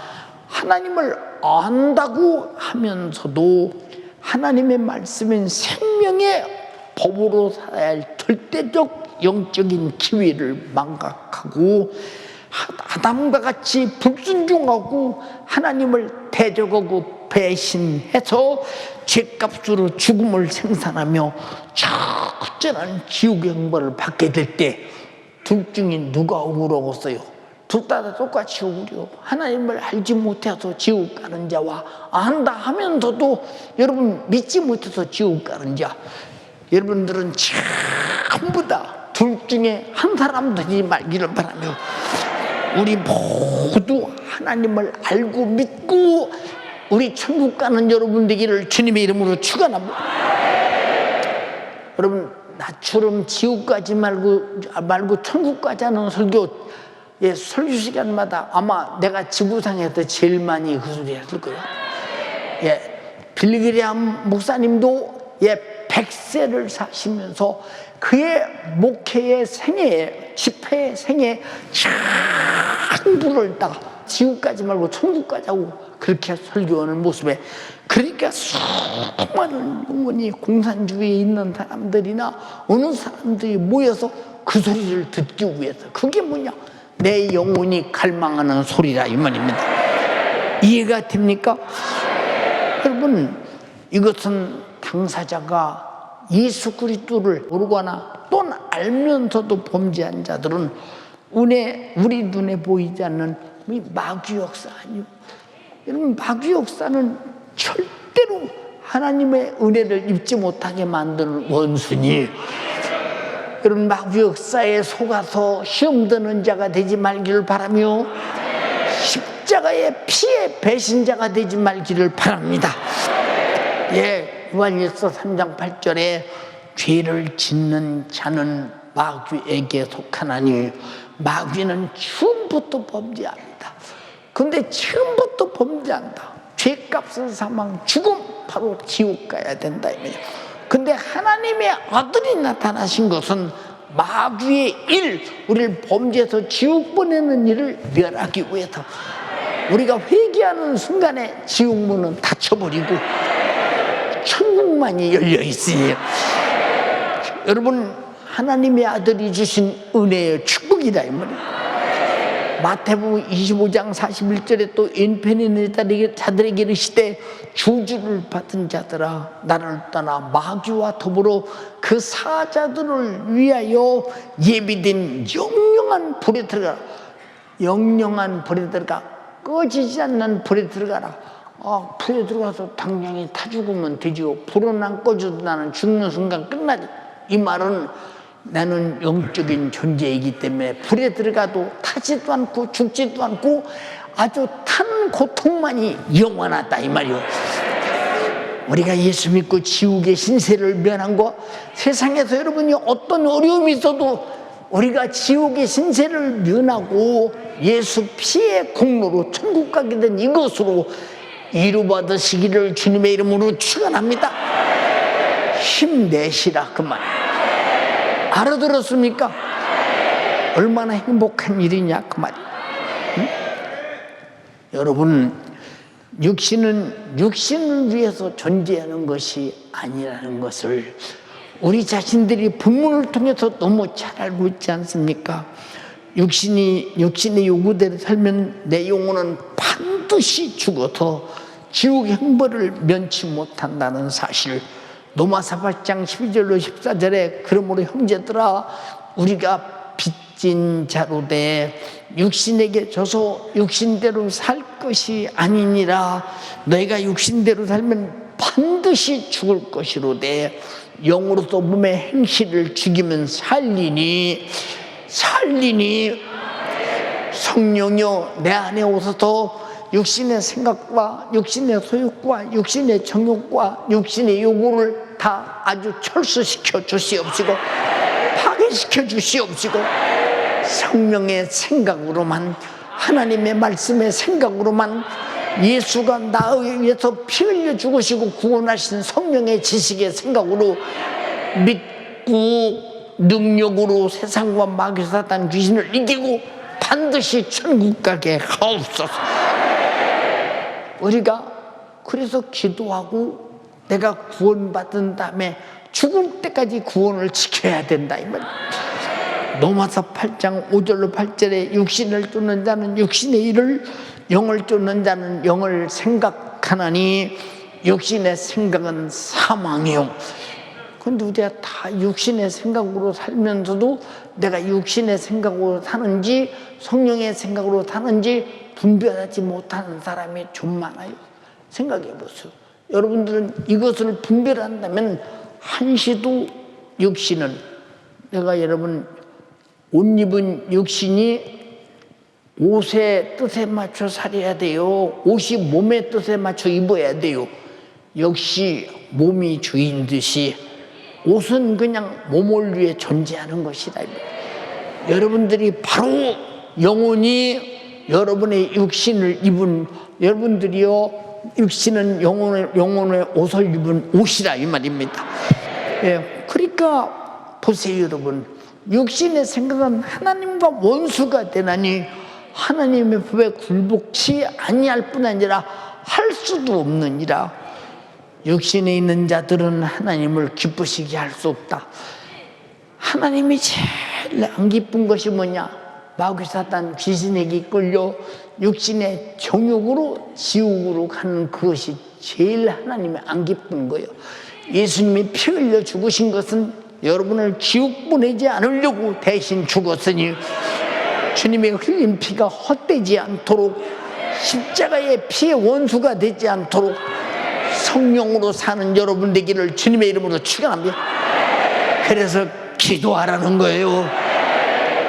하나님을 안다고 하면서도 하나님의 말씀인 생명의 법으로 살아야 할 절대적 영적인 기회를 망각하고, 아담과 같이 불순종하고 하나님을 대적하고 배신해서 죄값으로 죽음을 생산하며 적절한 지옥의 형벌을 받게 될 때, 둘 중에 누가 억울하겠어요? 둘 다 똑같이 억울해요. 하나님을 알지 못해서 지옥 가는 자와 안다 하면서도 여러분 믿지 못해서 지옥 가는 자, 여러분들은 전부 다 둘 중에 한 사람도 되지 말기를 바라며, 우리 모두 하나님을 알고 믿고 우리 천국 가는 여러분 되기를 주님의 이름으로 축원합니다. 여러분, 나처럼 지옥 가지 말고 천국 가자는 설교, 설교 시간마다 아마 내가 지구상에서 제일 많이 그 소리 했을 거예요. 빌리그리암 목사님도 100세를 사시면서 그의 목회의 생애에, 집회의 생애에 전부를 다 지옥 가지 말고 천국 가자고 그렇게 설교하는 모습에, 그러니까 수많은 영혼이 공산주의에 있는 사람들이나 어느 사람들이 모여서 그 소리를 듣기 위해서, 그게 뭐냐, 내 영혼이 갈망하는 소리라 이 말입니다. 이해가 됩니까? 여러분, 이것은 당사자가 예수 그리스도를 모르거나 또는 알면서도 범죄한 자들은 우리 눈에 보이지 않는 마귀 역사 아니요. 여러분, 마귀 역사는 절대로 하나님의 은혜를 입지 못하게 만드는 원수니, 여러분, 마귀 역사에 속아서 시험 드는 자가 되지 말기를 바라며 십자가의 피의 배신자가 되지 말기를 바랍니다. 요한일서 3장 8절에 죄를 짓는 자는 마귀에게 속하나니 마귀는 처음부터 범죄합니다. 그런데 처음부터 범죄한다. 죄값은 사망, 죽음, 바로 지옥 가야 된다. 근데 하나님의 아들이 나타나신 것은 마귀의 일, 우리를 범죄해서 지옥 보내는 일을 멸하기 위해서, 우리가 회개하는 순간에 지옥문은 닫혀버리고 천국만이 열려 있으니, 여러분, 하나님의 아들이 주신 은혜의 축복이다 이 말이에요. 마태복음 25장 41절에 또 인편에 있는 자들에게 이르시되, 저주를 받은 자들아 나를 떠나 마귀와 더불어 그 사자들을 위하여 예비된 영영한 불에 들어가라. 영영한 불에 들어가, 꺼지지 않는 불에 들어가라. 불에 들어가서 당장에 타 죽으면 되지요. 불은 안 꺼져도 나는 죽는 순간 끝나지. 이 말은 나는 영적인 존재이기 때문에 불에 들어가도 타지도 않고 죽지도 않고 아주 탄 고통만이 영원하다 이 말이요. 우리가 예수 믿고 지옥의 신세를 면한 거, 세상에서 여러분이 어떤 어려움이 있어도 우리가 지옥의 신세를 면하고 예수 피의 공로로 천국 가게 된 이것으로 이루받으시기를 주님의 이름으로 축원합니다. 힘내시라 그 말. 알아들었습니까? 얼마나 행복한 일이냐 그 말이. 응? 여러분, 육신을 위해서 존재하는 것이 아니라는 것을 우리 자신들이 본문을 통해서 너무 잘 알고 있지 않습니까? 육신의 요구대로 살면 내 영혼은 반드시 죽어서 지옥 형벌을 면치 못한다는 사실. 로마서 8장 12절로 14절에 그러므로 형제들아 우리가 빚진 자로 돼 육신에게 져서 육신대로 살 것이 아니니라. 너희가 육신대로 살면 반드시 죽을 것이로되 영으로서 몸의 행실을 죽이면 살리니 성령이여 내 안에 오셔서 육신의 생각과 육신의 소욕과 육신의 정욕과 육신의 요구를 다 아주 철수시켜 주시옵시고 파괴시켜 주시옵시고 성령의 생각으로만, 하나님의 말씀의 생각으로만, 예수가 나를 위해서 피 흘려 죽으시고 구원하신 성령의 지식의 생각으로 믿고 능력으로 세상과 마귀 사단 귀신을 이기고 반드시 천국 가게 하옵소서. 우리가 그래서 기도하고 내가 구원받은 다음에 죽을 때까지 구원을 지켜야 된다 이 말이야. 로마서 8장 5절로 8절에 육신을 쫓는 자는 육신의 일을, 영을 쫓는 자는 영을 생각하나니 육신의 생각은 사망이요. 근데 우리가 다 육신의 생각으로 살면서도 내가 육신의 생각으로 사는지 성령의 생각으로 사는지 분별하지 못하는 사람이 좀 많아요. 생각해 보세요. 여러분들은 이것을 분별한다면 한시도 육신은, 내가 여러분 옷 입은 육신이 옷의 뜻에 맞춰 살아야 돼요. 옷이 몸의 뜻에 맞춰 입어야 돼요. 역시 몸이 주인 듯이 옷은 그냥 몸을 위해 존재하는 것이다. 여러분들이 바로 영혼이 여러분의 육신을 입은, 여러분들이요 육신은 영혼의 옷을 입은 옷이라 이 말입니다. 예, 그러니까 보세요 여러분, 육신의 생각은 하나님과 원수가 되나니 하나님의 법에 굴복치 아니할 뿐 아니라 할 수도 없느니라. 육신에 있는 자들은 하나님을 기쁘시게 할 수 없다. 하나님이 제일 안 기쁜 것이 뭐냐? 마귀 사단 귀신에게 이끌려 육신의 정욕으로 지옥으로 가는 그것이 제일 하나님이 안 기쁜 거예요. 예수님이 피 흘려 죽으신 것은 여러분을 지옥 보내지 않으려고 대신 죽었으니 주님의 흘린 피가 헛되지 않도록, 십자가의 피의 원수가 되지 않도록 성령으로 사는 여러분 되기를 주님의 이름으로 축원합니다. 그래서 기도하라는 거예요.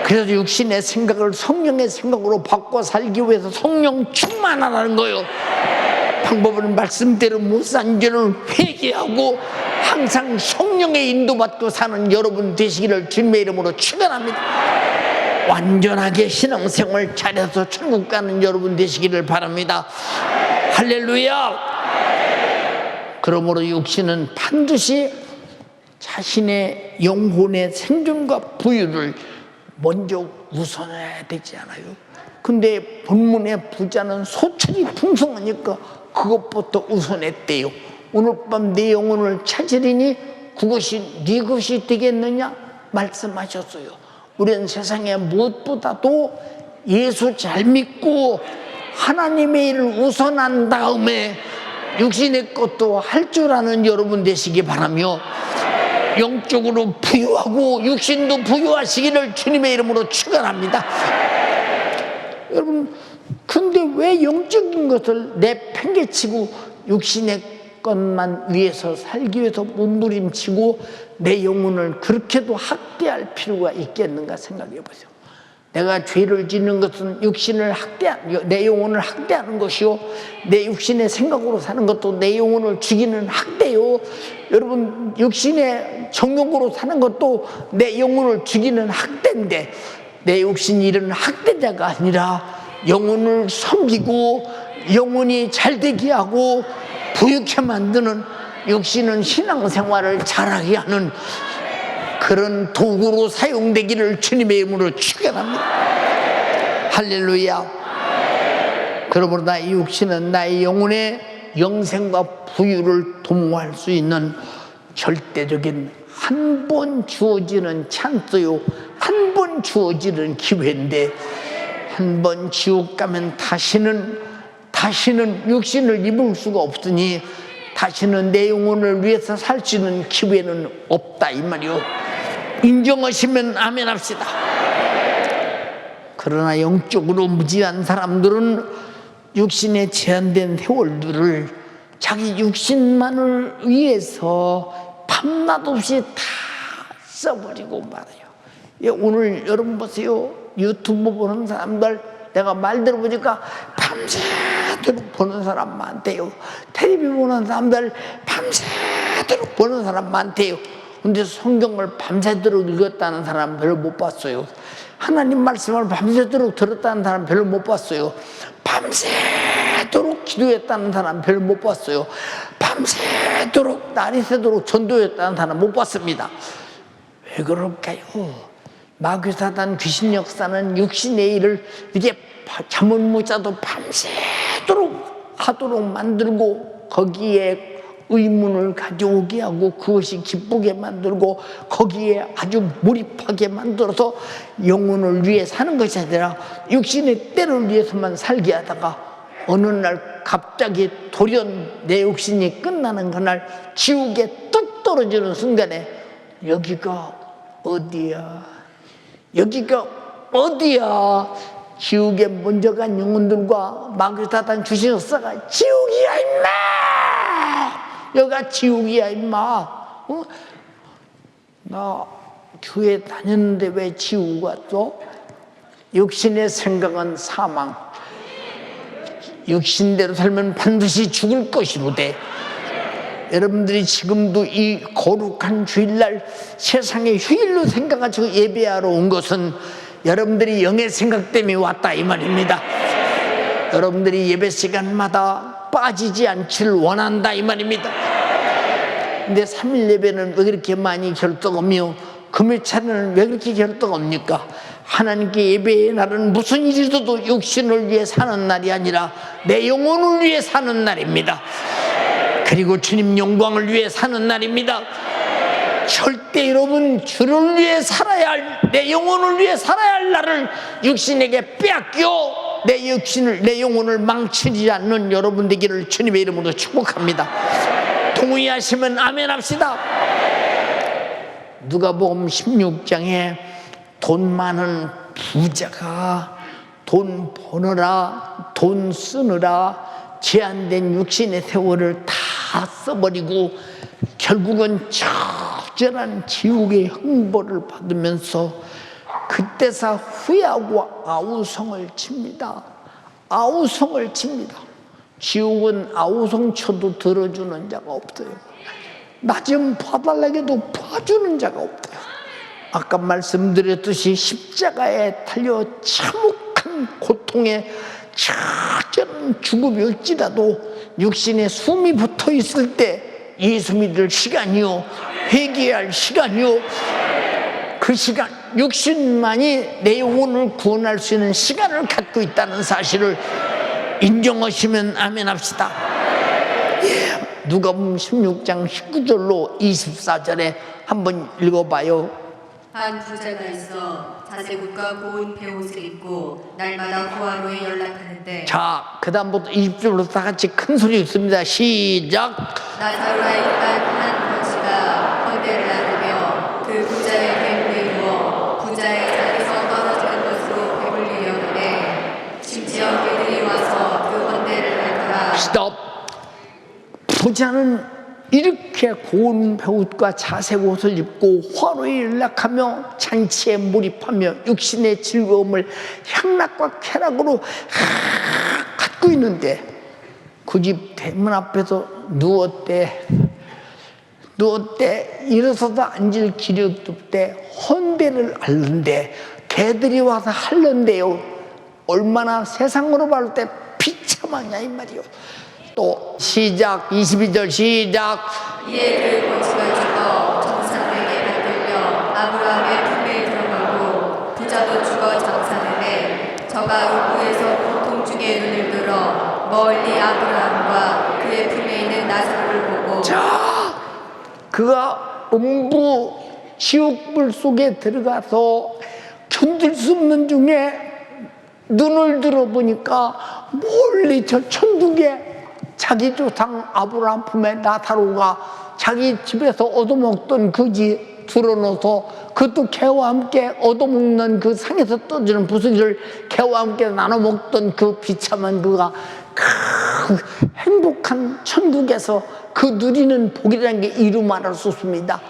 그래서 육신의 생각을 성령의 생각으로 바꿔 살기 위해서 성령 충만하라는 거예요. 방법은 말씀대로 못 산 죄를 회개하고 항상 성령의 인도받고 사는 여러분 되시기를 주님의 이름으로 축원합니다. 완전하게 신앙생활 잘해서 천국 가는 여러분 되시기를 바랍니다. 할렐루야. 그러므로 육신은 반드시 자신의 영혼의 생존과 부유를 먼저 우선해야 되지 않아요? 근데 본문의 부자는 소출이 풍성하니까 그것부터 우선했대요. 오늘 밤 내 영혼을 찾으리니 그것이 네 것이 되겠느냐 말씀하셨어요. 우리는 세상에 무엇보다도 예수 잘 믿고 하나님의 일을 우선한 다음에 육신의 것도 할 줄 아는 여러분 되시기 바라며 영적으로 부유하고 육신도 부유하시기를 주님의 이름으로 축원합니다. 여러분, 근데 왜 영적인 것을 내팽개치고 육신의 것만 위해서 살기 위해서 몸부림치고 내 영혼을 그렇게도 학대할 필요가 있겠는가 생각해 보세요. 내가 죄를 짓는 것은 내 영혼을 학대하는 것이요, 내 육신의 생각으로 사는 것도 내 영혼을 죽이는 학대요. 여러분, 육신의 정욕으로 사는 것도 내 영혼을 죽이는 학대인데, 내 육신이 이런 학대자가 아니라 영혼을 섬기고 영혼이 잘되게 하고 부유케 만드는 육신은 신앙생활을 잘하게 하는 그런 도구로 사용되기를 주님의 이름으로 축원합니다. 할렐루야. 그러므로 나의 육신은 나의 영혼의 영생과 부유를 도모할 수 있는 절대적인 한 번 주어지는 찬스요, 한 번 주어지는 기회인데, 한 번 지옥 가면 다시는 육신을 입을 수가 없으니 다시는 내 영혼을 위해서 살 수 있는 기회는 없다 이 말이요. 인정하시면 아멘 합시다. 그러나 영적으로 무지한 사람들은 육신에 제한된 세월들을 자기 육신만을 위해서 밤낮 없이 다 써버리고 말아요. 오늘 여러분 보세요. 유튜브 보는 사람들 내가 말 들어보니까 밤새도록 보는 사람 많대요. 텔레비 보는 사람들 밤새도록 보는 사람 많대요. 근데 성경을 밤새도록 읽었다는 사람 별로 못 봤어요. 하나님 말씀을 밤새도록 들었다는 사람 별로 못 봤어요. 밤새도록 기도했다는 사람 별로 못 봤어요. 밤새도록 날이 새도록 전도했다는 사람 못 봤습니다. 왜 그럴까요? 마귀사단 귀신 역사는 육신의 일을 이제 잠을 못 자도 밤새도록 하도록 만들고 거기에 의문을 가져오게 하고 그것이 기쁘게 만들고 거기에 아주 몰입하게 만들어서 영혼을 위해 사는 것이 아니라 육신의 때를 위해서만 살게 하다가 어느 날 갑자기 돌연 내 육신이 끝나는 그날 지옥에 뚝 떨어지는 순간에 여기가 어디야? 여기가 어디야? 지옥에 먼저 간 영혼들과 마귀사단 귀신 역사가 지옥이야 임마! 여기가 지옥이야 임마. 어? 나 교회 다녔는데 왜 지옥 왔어? 육신의 생각은 사망. 육신대로 살면 반드시 죽을 것이로되 여러분들이 지금도 이 거룩한 주일날 세상의 휴일로 생각하시고 예배하러 온 것은 여러분들이 영의 생각 때문에 왔다 이 말입니다. 여러분들이 예배 시간마다 빠지지 않기를 원한다 이 말입니다. 근데 3일 예배는 왜 그렇게 많이 결석 없며 금요 차례는 왜 그렇게 결석 없니까? 하나님께 예배의 날은 무슨 일이 있어도 육신을 위해 사는 날이 아니라 내 영혼을 위해 사는 날입니다. 그리고 주님 영광을 위해 사는 날입니다. 절대 여러분 주를 위해 살아야 할, 내 영혼을 위해 살아야 할 날을 육신에게 빼앗겨 내 영혼을 망치지 않는 여러분 되기를 주님의 이름으로 축복합니다. 동의하시면 아멘 합시다. 누가복음 16장에 돈 많은 부자가 돈 버느라 돈 쓰느라 제한된 육신의 세월을 다 써버리고 결국은 적절한 지옥의 형벌을 받으면서 그때서 후회하고 아우성을 칩니다. 아우성을 칩니다. 지옥은 아우성 쳐도 들어주는 자가 없어요. 나 좀 봐달라고도 봐주는 자가 없어요. 아까 말씀드렸듯이 십자가에 달려 참혹한 고통에 적절한 죽음이 올지라도 육신에 숨이 붙어 있을 때 예수 믿을 시간이요, 회개할 시간이요, 그 시간, 육신만이 내 영혼을 구원할 수 있는 시간을 갖고 있다는 사실을 인정하시면 아멘 합시다. 누가복음 16장 19절로 24절에 한번 읽어봐요. 한 부자가 있어 자제국과 고운 베옷을 입고 날마다 고아로에 연락하는데 자, 그 다음부터 20절로 다 같이 큰 소리 읽습니다. 시작. 나사로라에 있던 한 거지가 헌대를 나누며 그 부자의 배부에 누워 부자의 자리에서 떨어지는 것으로 배불리려 하되 심지어 그들이 와서 그 헌대를 핥더라. 스톱. 부자는 이렇게 고운 베옷과 자색 옷을 입고 화로에 연락하며 잔치에 몰입하며 육신의 즐거움을 향락과 쾌락으로 갖고 있는데 그 집 대문 앞에서 누웠대. 일어서서 앉을 기력도 없대. 헌대를 앓는데 개들이 와서 핥는데요. 얼마나 세상으로 봤을 때 비참하냐 이 말이요. 또 시작. 22절 시작. 이에 그 거지가 죽어 정사들에게 받들려 아브라함의 품에 들어가고 부자도 죽어 장사되되 저가 의부에서 고통 중에 눈을 들어 멀리 아브라함과 그의 품에 있는 나사로를 보고 그가 음부 지옥불 속에 들어가서 견딜 수 없는 중에 눈을 들어보니까 멀리 저 천국에 자기 조상 아브라함 품에 나사로가 자기 집에서 얻어먹던 그지 들어놓아서 그것도 개와 함께 얻어먹는 그 상에서 떠지는 부스기를 개와 함께 나눠먹던 그 비참한 그가 그 행복한 천국에서 그 누리는 복이라는 게 이루 말할 수 없습니다.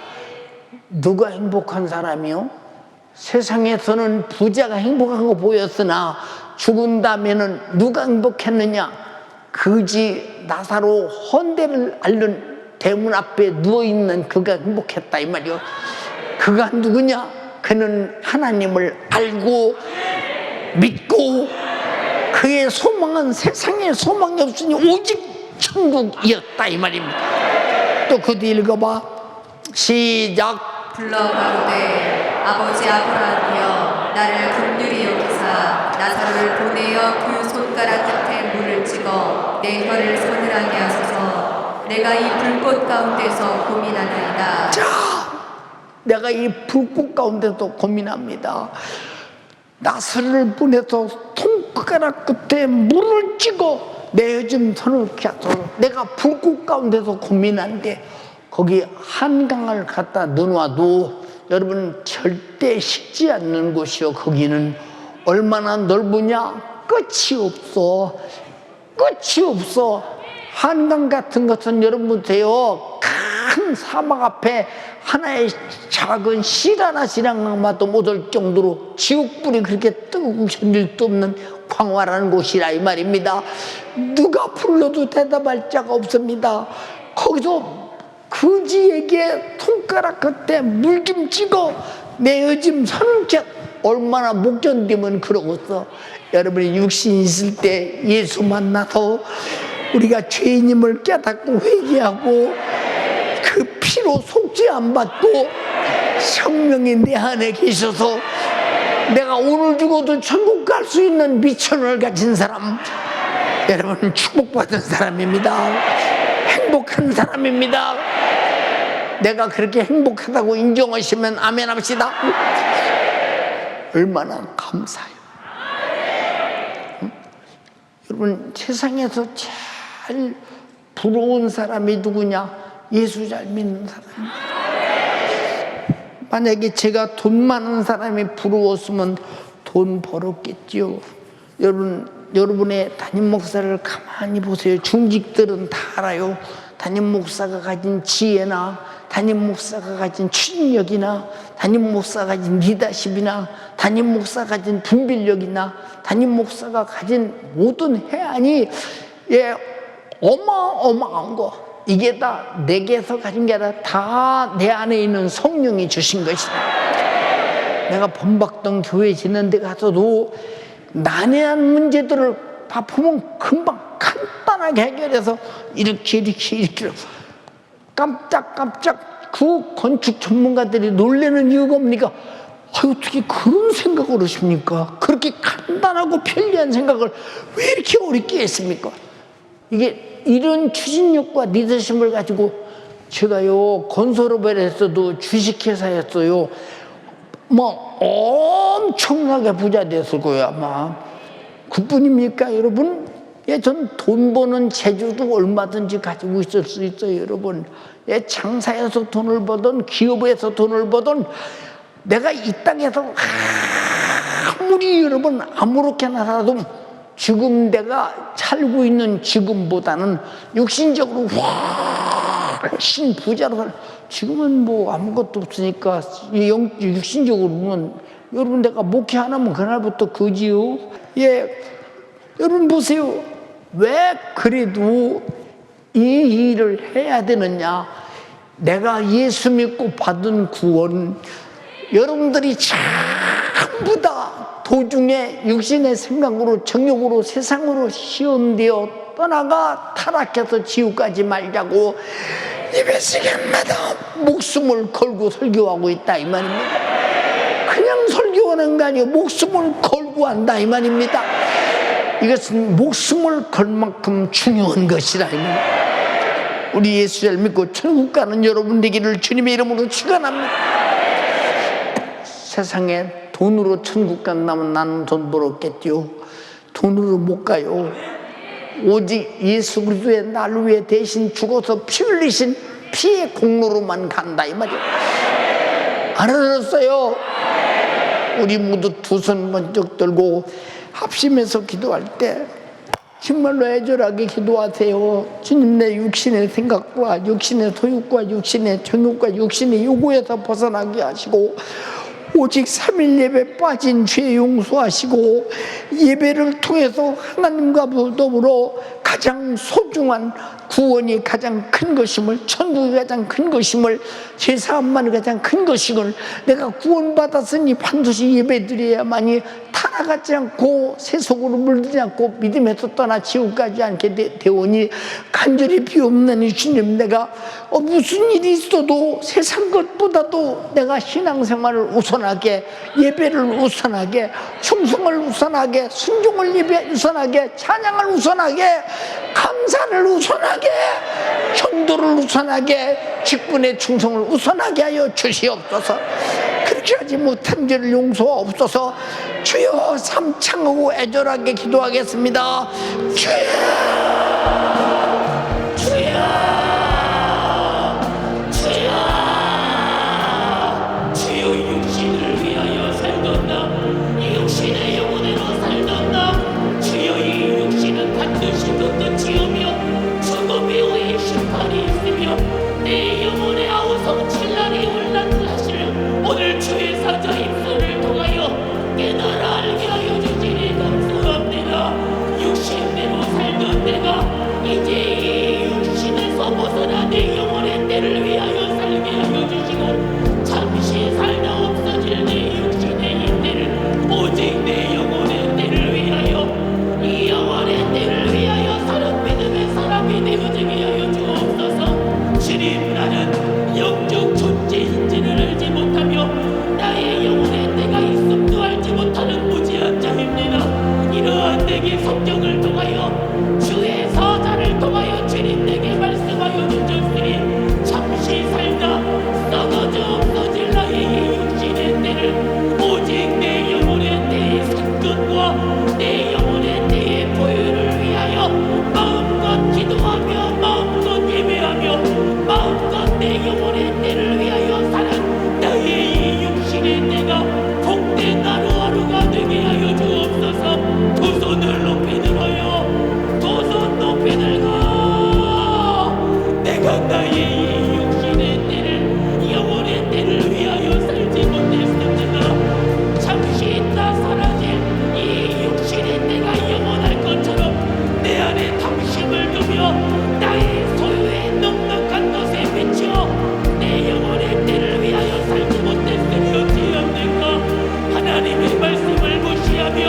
누가 행복한 사람이요? 세상에서는 부자가 행복한 거 보였으나 죽은 다음에는 누가 행복했느냐? 그지 나사로 헌대를 앓는 대문 앞에 누워있는 그가 행복했다 이 말이요. 그가 누구냐? 그는 하나님을 알고 믿고 그의 소망은 세상에 소망이 없으니 오직 천국이었다 이 말입니다. 또 그 뒤 읽어봐. 시작. 불러 가로되 아버지 아브라함이여 나를 긍휼히 여기사 나사로를 보내어 그 손가락 끝에 물을 찍어 내 혀를 서늘하게 하소서. 내가 이 불꽃 가운데서 고민하나이다. 자, 내가 이 불꽃 가운데서 고민합니다. 나사로를 보내서 손가락 끝에 물을 찍어 내 요즘 서늘케 하소서. 내가 불꽃 가운데서 고민한데 거기 한강을 갖다 넣어놔도 여러분 절대 식지 않는 곳이요. 거기는 얼마나 넓으냐? 끝이 없어. 끝이 없어. 한강 같은 것은 여러분 보세요. 큰 사막 앞에 하나의 작은 실 하나씩마도 못할 정도로 지옥불이 그렇게 뜨고 견딜 수 없는 광활한 곳이라 이 말입니다. 누가 불러도 대답할 자가 없습니다. 거기서 그지에게 손가락 끝에 물 좀 찍어 내 요즘 선책 얼마나 못 견디면 그러고서 여러분이 육신 있을 때 예수 만나서 우리가 죄인임을 깨닫고 회개하고 그 피로 속죄 안 받고 성령이 내 안에 계셔서 내가 오늘 죽어도 천국 갈 수 있는 미천을 가진 사람, 여러분은 축복받은 사람입니다. 행복한 사람입니다. 내가 그렇게 행복하다고 인정하시면 아멘 합시다. 얼마나 감사해요. 응? 여러분 세상에서 제일 부러운 사람이 누구냐? 예수 잘 믿는 사람. 만약에 제가 돈 많은 사람이 부러웠으면 돈 벌었겠지요. 여러분의 담임 목사를 가만히 보세요. 중직들은 다 알아요. 담임 목사가 가진 지혜나 담임 목사가 가진 추진력이나 담임 목사가 가진 리더십이나 담임 목사가 가진 분별력이나 담임 목사가 가진 모든 해안이 어마어마한 거, 이게 다 내게서 가진 게 아니라 다 내 안에 있는 성령이 주신 것이다. 내가 본박동 교회 지는 데 가서도 난해한 문제들을 보면 금방 간단하게 해결해서 이렇게 깜짝 그 건축 전문가들이 놀라는 이유가 뭡니까? 어떻게 그런 생각을 하십니까? 그렇게 간단하고 편리한 생각을 왜 이렇게 어렵게 했습니까? 이게 이런 추진력과 리더십을 가지고 제가요 건설업에서도 주식회사였어요. 엄청나게 부자 됐을 거예요 아마. 그뿐입니까 여러분? 전 돈 버는 재주도 얼마든지 가지고 있을 수 있어요 여러분. 장사에서 돈을 버든 기업에서 돈을 버든 내가 이 땅에서 아무리 여러분 아무렇게나 살아도 지금 내가 살고 있는 지금보다는 육신적으로 훨씬 부자로 살. 지금은 뭐 아무것도 없으니까 육신적으로 보면 여러분 내가 목회 안 하면 그날부터 거지요. 여러분 보세요. 왜 그래도 이 일을 해야 되느냐? 내가 예수 믿고 받은 구원, 여러분들이 전부 다 도중에 육신의 생각으로 정욕으로 세상으로 시험되어 떠나가 타락해서 지옥 가지 말자고 예배 시간마다 목숨을 걸고 설교하고 있다 이 말입니다. 그냥 설교하는 게 아니고 목숨을 걸고 한다 이 말입니다. 이것은 목숨을 걸 만큼 중요한 것이라 이 말입니다. 우리 예수를 믿고 천국 가는 여러분 되기를 주님의 이름으로 축원합니다. 세상에 돈으로 천국 간다면 나는 돈 벌었겠죠. 돈으로 못 가요. 오직 예수 그리스도의 나를 위해 대신 죽어서 피 흘리신 피의 공로로만 간다 이 말이에요. 알아들었어요? 우리 모두 두 손 번쩍 들고 합심해서 기도할 때 정말로 애절하게 기도하세요. 주님, 내 육신의 생각과 육신의 소욕과 육신의 정욕과 육신의 요구에서 벗어나게 하시고 오직 3일 예배 빠진 죄 용서하시고 예배를 통해서 하나님과 더불어 가장 소중한 구원이 가장 큰 것임을, 천국이 가장 큰 것임을, 제사함만이 가장 큰 것임을, 내가 구원받았으니 반드시 예배드려야만이 타락하지 않고 세속으로 물들지 않고 믿음에서 떠나 지옥 가지 않게 되오니 간절히 비옵나니 주님, 내가 무슨 일이 있어도 세상 것보다도 내가 신앙생활을 우선하게, 예배를 우선하게, 충성을 우선하게, 순종을 우선하게, 찬양을 우선하게, 감사를 우선하게, 전도를 우선하게, 직분의 충성을 우선하게 하여 주시옵소서. 그렇게 하지 못한 죄를 용서하옵소서. 주여, 삼창하고 애절하게 기도하겠습니다. 주여, 주여, 주여, 주여. 육신을 위하여 살던다, 육신의 영혼으로 살던다. 주여, 이 육신은 반드시 끝이오며 죽음이 후에 심판이 있으며 내 영혼의 아우성 칠날이 올라를 하실 오늘 주의 사자 입술을 통하여 깨달아 알게 하여 주시니 감사합니다. 육신대로 살던 내가 이제 이 육신에서 벗어나 내 영혼의 때를 위하여 살게 하여 주시고 잠시 살다 없어질 내 육신의 이 때를 오직 내 영혼의 때를 위하여, 이 영혼의 때를 위하여 사는 믿음의 사람이 되어지게 하여 주옵소서. 주님, 나는 영적 존재인지를 알지 못하며 나의 영혼의 때가 있음도 알지 못하는 무지한 자입니다. 이러한 내게 성경을 통하여 주의 사자를 통하여 주님 내게 말씀하여 주셨으니 잠시 살다 썩어져 없어질 나의 이 육신의 때를 오직 내 영혼의 때의 상급과 내 영혼의 때의 보혈을 위하여 마음껏 기도하며 마음껏 예배하며 마음껏 내 영혼의 때를 위하여 사는 나의 이 육신의 때가 복된 하루하루가 되게 하여 주옵소서. 두 손을 높이 들어요. 두 손 높이 들고 내가 나의 이 육신의 때를, 영혼의 때를 위하여 살지 못했습니다. 잠시 있다 사라질 이 육신의 때가 영원할 것처럼 내 안에 당심을 두며 나의 소유의 넉넉한 것에 비추어 내 영혼의 때를 위하여 살지 못했으니 어찌합니까? 하나님의 말씀을 무시하며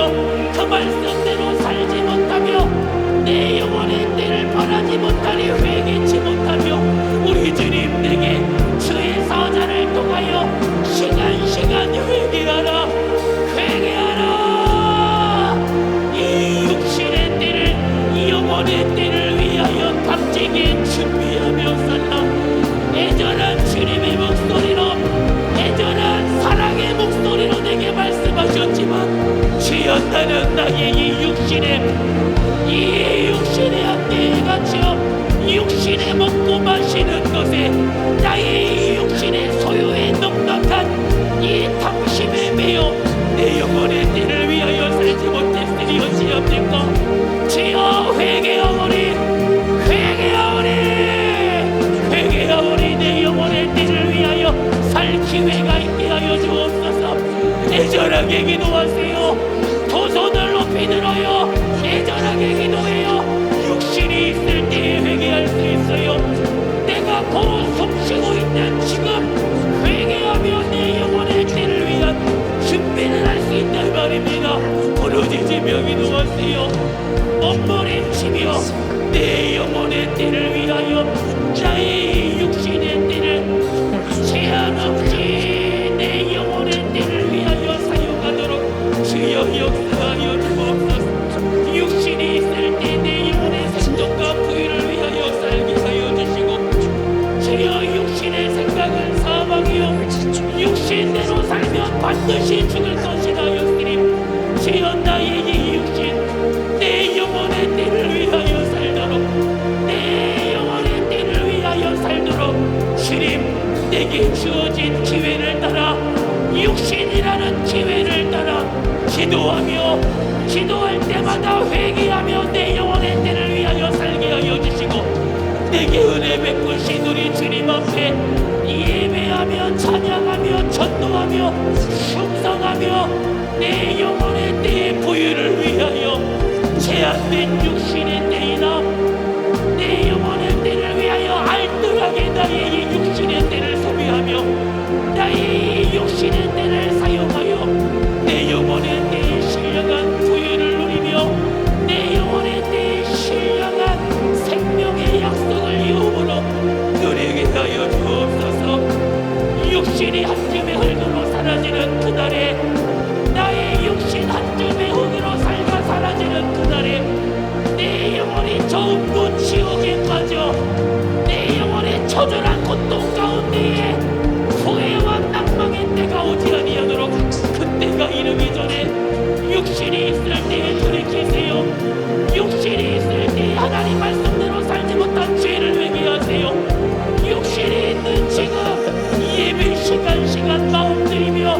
그 말씀대로 살지 못하며 내 영혼의 때를 바라지 못하니 회개치 못하며 우리 주님 내게 주의 사자를 통하여 시간 회개하라, 회개하라. 이 육신의 때를, 이 영혼의 때를 위하여 값지게 준비하며 살라. 애절한 주님의 목소리로, 애절한 사랑의 목소리로 내게 말씀하셨지만 주여, 나는 나의 이 육신의 안개에 갇혀 육신에 먹고 마시는 것에 나의 이 육신의 소유에 넉넉한 이 탐심에 매여 내 영혼의 때를 위하여 살지 못했으니 어찌합니까? 주여, 회개하오니, 회개하오니, 회개하오니. 내 영혼의 때를 위하여 살 기회가 있게 하여 주옵소서. 애절하게 기도하세요. 두 손을 높이 들어요. 애절하게 기도해요. 육신이 있을 때에 회개할 수 있어요. 내가 곧 숨쉬고 있는 지금 회개하며 내 영혼의 때를 위한 준비를 할 수 있다 이 말입니다. 부르짖으며 기도하세요. 몸부림치며 내 영혼의 때를 위하여 나의 육신 반드시 죽을 것이다 하였으니 주여 나의 이 육신 내 영혼의 때를 위하여 살도록 내 영혼의 때를 위하여 살도록 주님 내게 주어진 기회를 따라 육신이라는 기회를 따라 기도할 때마다 회개하며 내 영혼의 때를 위하여 살게 하여 주시고 내게 은혜 베푸신 우리 주님 앞에 예배하며 찬양하며 전도하며 충성하며 내 영혼의 때의 부유를 위하여 제한된 육신의 때이나 내 영혼의 때를 위하여 알뜰하게 나의 이 육신의 때를 소비하며 나의 이 육신의 때를 사용하여 내 영혼의 때의 신령한 부유를 누리며 내 영혼의 때의 신령한 생명의 약속을 이음으로 누리게 하여 주옵소서. 육신이 한 줌의 흙으로 사라지는 그날에 나의 육신 한 줌의 흙으로 살가 사라지는 그날에 내 영혼이 저음도 지옥에 빠져 내 영혼의 처절한 고통 가운데에 후회와 낭망의 때가 오지 아니하도록 그때가 이르기 전에 육신이 있을 때에 돌이키세요. 육신이 있을 때에 하나님 말씀대로 살지 못한 죄를 회개하세요. 육신이 있는 지금 예배 시간 마음 들이며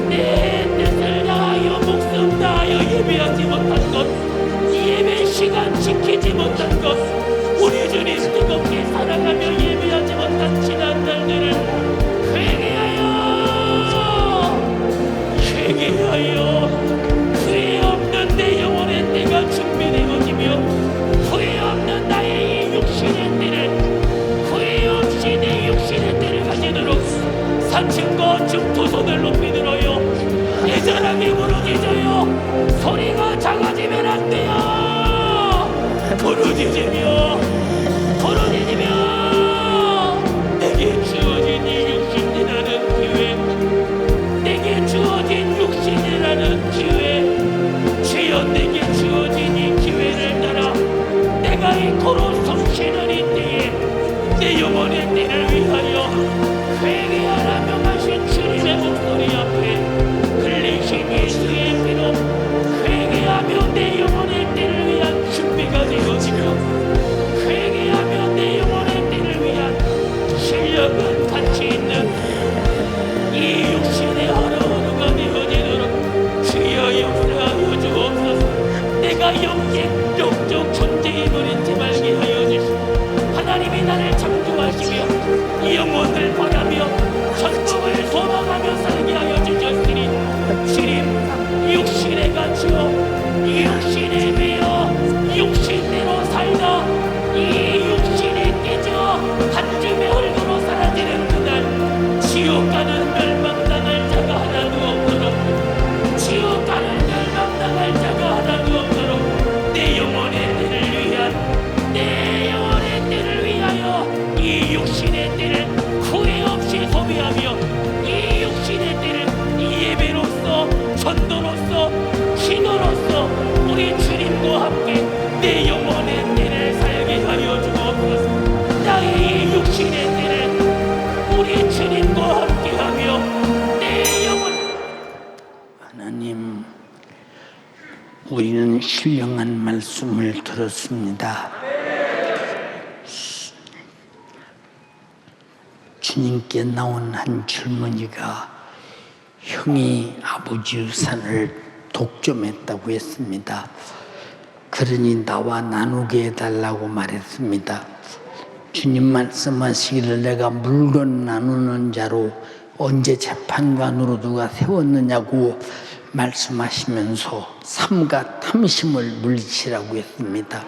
내 뜻을 다하여 목숨 다하여 예배하지 못한 것 예배 시간 지키지 못한 것 우리 주님 뜨겁게 사랑하며 예배하지 못한 지난 날들을 회개하여 후회 없는 내 영혼의 때가 준비되어지며 후회 없는 나의 이 육신의 때를 후회 없이 내 육신의 때를 가지도록 사층과 중두 손을 높이 들어요. 애절하게 부르짖어요. 소리가 작아지면 안 돼요. 부르짖으며 내게 주어진 이 육신이라는 기회 내게 주어진 육신이라는 기회 주여 내게 주어진 이 기회를 따라 내가 이토록 숨쉬는 이때에 내 영혼의 때를 위하여 회개하라 명하신 주님의 목소리 앞에 흘리신 예수의 피로 회개하며 내 영혼의 때를 위한 준비가 되어지며 회개하며 내 영혼의 때를 위한 신령한 가치 있는 이 육신의 하루하루가 되어지도록 주여 역사하여 주옵소서. 내가 영적 존재임을 잊지 말게 하여 주시고 하나님이 나를 창조하시며 영혼을 바라며 천국을 소망하며 살게 하여 주셨으니 주님 육신의 가치요 육신에 매여 육신대로 살다 이 육신이 깨져 한 줌의 흙으로 사라지는 그날 지옥 가는 멸망당할 자가 하나도 없도록 지옥 가는 멸망당할 자가 하나도 없도록 내 영혼의 때를 위한 내 영혼의 때를 위하여 이 육신의 때를 후회 없이 소비하며 이 육신의 때를 예배로서 전도로서 기도로서 우리 주님과 함께 내 영혼의 때를 살게 하여 주옵소서. 나의 이 육신의 때를 우리 주님과 함께하며 내 영혼 하나님, 우리는 신령한 말씀을 들었습니다. 주님께 나온 한 젊은이가 형이 아버지 유산을 독점했다고 했습니다. 그러니 나와 나누게 해달라고 말했습니다. 주님 말씀하시기를 내가 물건 나누는 자로 언제 재판관으로 누가 세웠느냐고 말씀하시면서 삼가 탐심을 물리치라고 했습니다.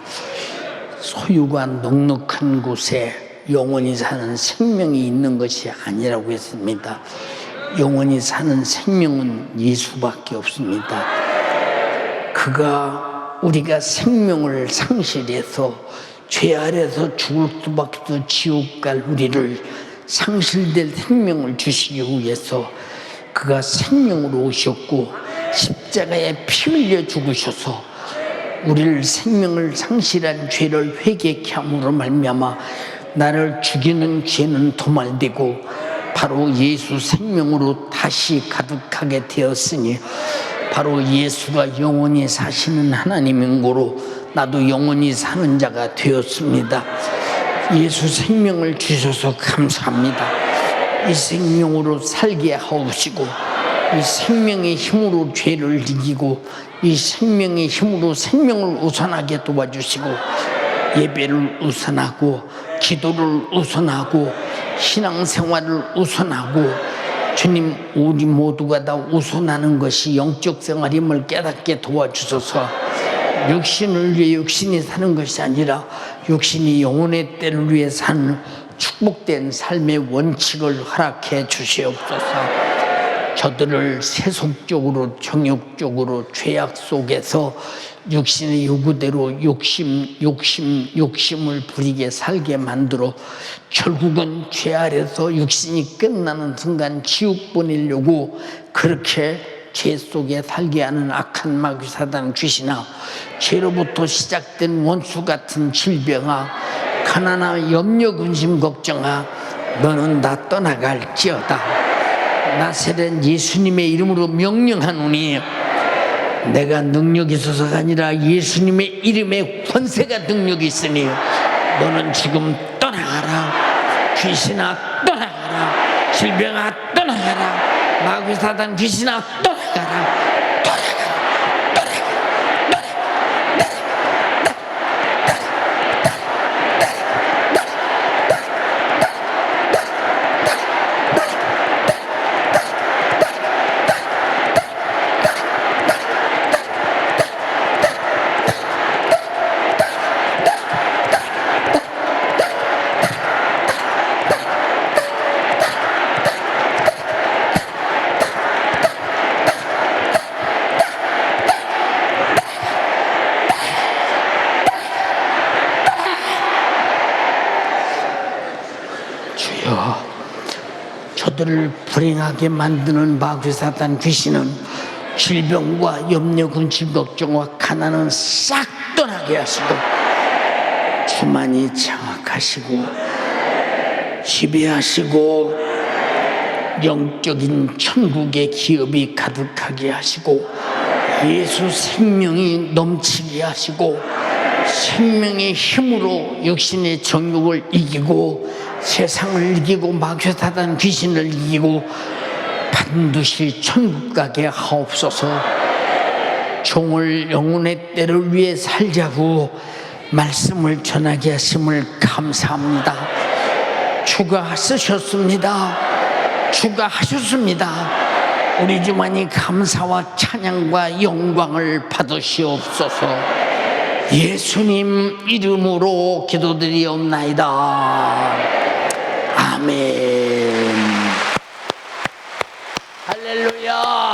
소유가 넉넉한 곳에 영원히 사는 생명이 있는 것이 아니라고 했습니다. 영원히 사는 생명은 예수밖에 없습니다. 그가 우리가 생명을 상실해서 죄 아래서 죽을 수밖에 없어 지옥 갈 우리를 상실될 생명을 주시기 위해서 그가 생명으로 오셨고 십자가에 피 흘려 죽으셔서 우리를 생명을 상실한 죄를 회개케 함으로 말미암아 나를 죽이는 죄는 도말되고 바로 예수 생명으로 다시 가득하게 되었으니 바로 예수가 영원히 사시는 하나님인 고로 나도 영원히 사는 자가 되었습니다. 예수 생명을 주셔서 감사합니다. 이 생명으로 살게 하옵시고 이 생명의 힘으로 죄를 이기고 이 생명의 힘으로 생명을 우선하게 도와주시고 예배를 우선하고 기도를 우선하고 신앙생활을 우선하고 주님 우리 모두가 다 우선하는 것이 영적 생활임을 깨닫게 도와주소서. 육신을 위해 육신이 사는 것이 아니라 육신이 영혼의 때를 위해 사는 축복된 삶의 원칙을 허락해 주시옵소서. 저들을 세속적으로 정욕적으로 죄악 속에서 육신의 요구대로 욕심을 부리게 살게 만들어 결국은 죄 아래서 육신이 끝나는 순간 지옥 보내려고 그렇게 죄 속에 살게 하는 악한 마귀 사단 귀신아, 죄로부터 시작된 원수 같은 질병아, 가난아, 염려, 근심, 걱정아, 너는 다 떠나갈지어다. 나세렛 예수님의 이름으로 명령하노니 내가 능력이 있어서가 아니라 예수님의 이름에 권세가 능력이 있으니 너는 지금 떠나가라. 귀신아 떠나가라. 질병아 떠나가라. 마귀 사단 귀신아 떠나가라. 저들을 불행하게 만드는 마귀 사단 귀신은 질병과 염려, 근심, 걱정과 가난은 싹 떠나게 하시고 주만이 장악하시고 지배하시고 영적인 천국의 기업이 가득하게 하시고 예수 생명이 넘치게 하시고 생명의 힘으로 육신의 정욕을 이기고 세상을 이기고 마귀 사단 귀신을 이기고 반드시 천국 가게 하옵소서. 종을 영혼의 때를 위해 살자고 말씀을 전하게 하심을 감사합니다. 주가 쓰셨습니다. 주가 하셨습니다. 우리 주만이 감사와 찬양과 영광을 받으시옵소서. 예수님 이름으로 기도드리옵나이다. 아멘. 할렐루야.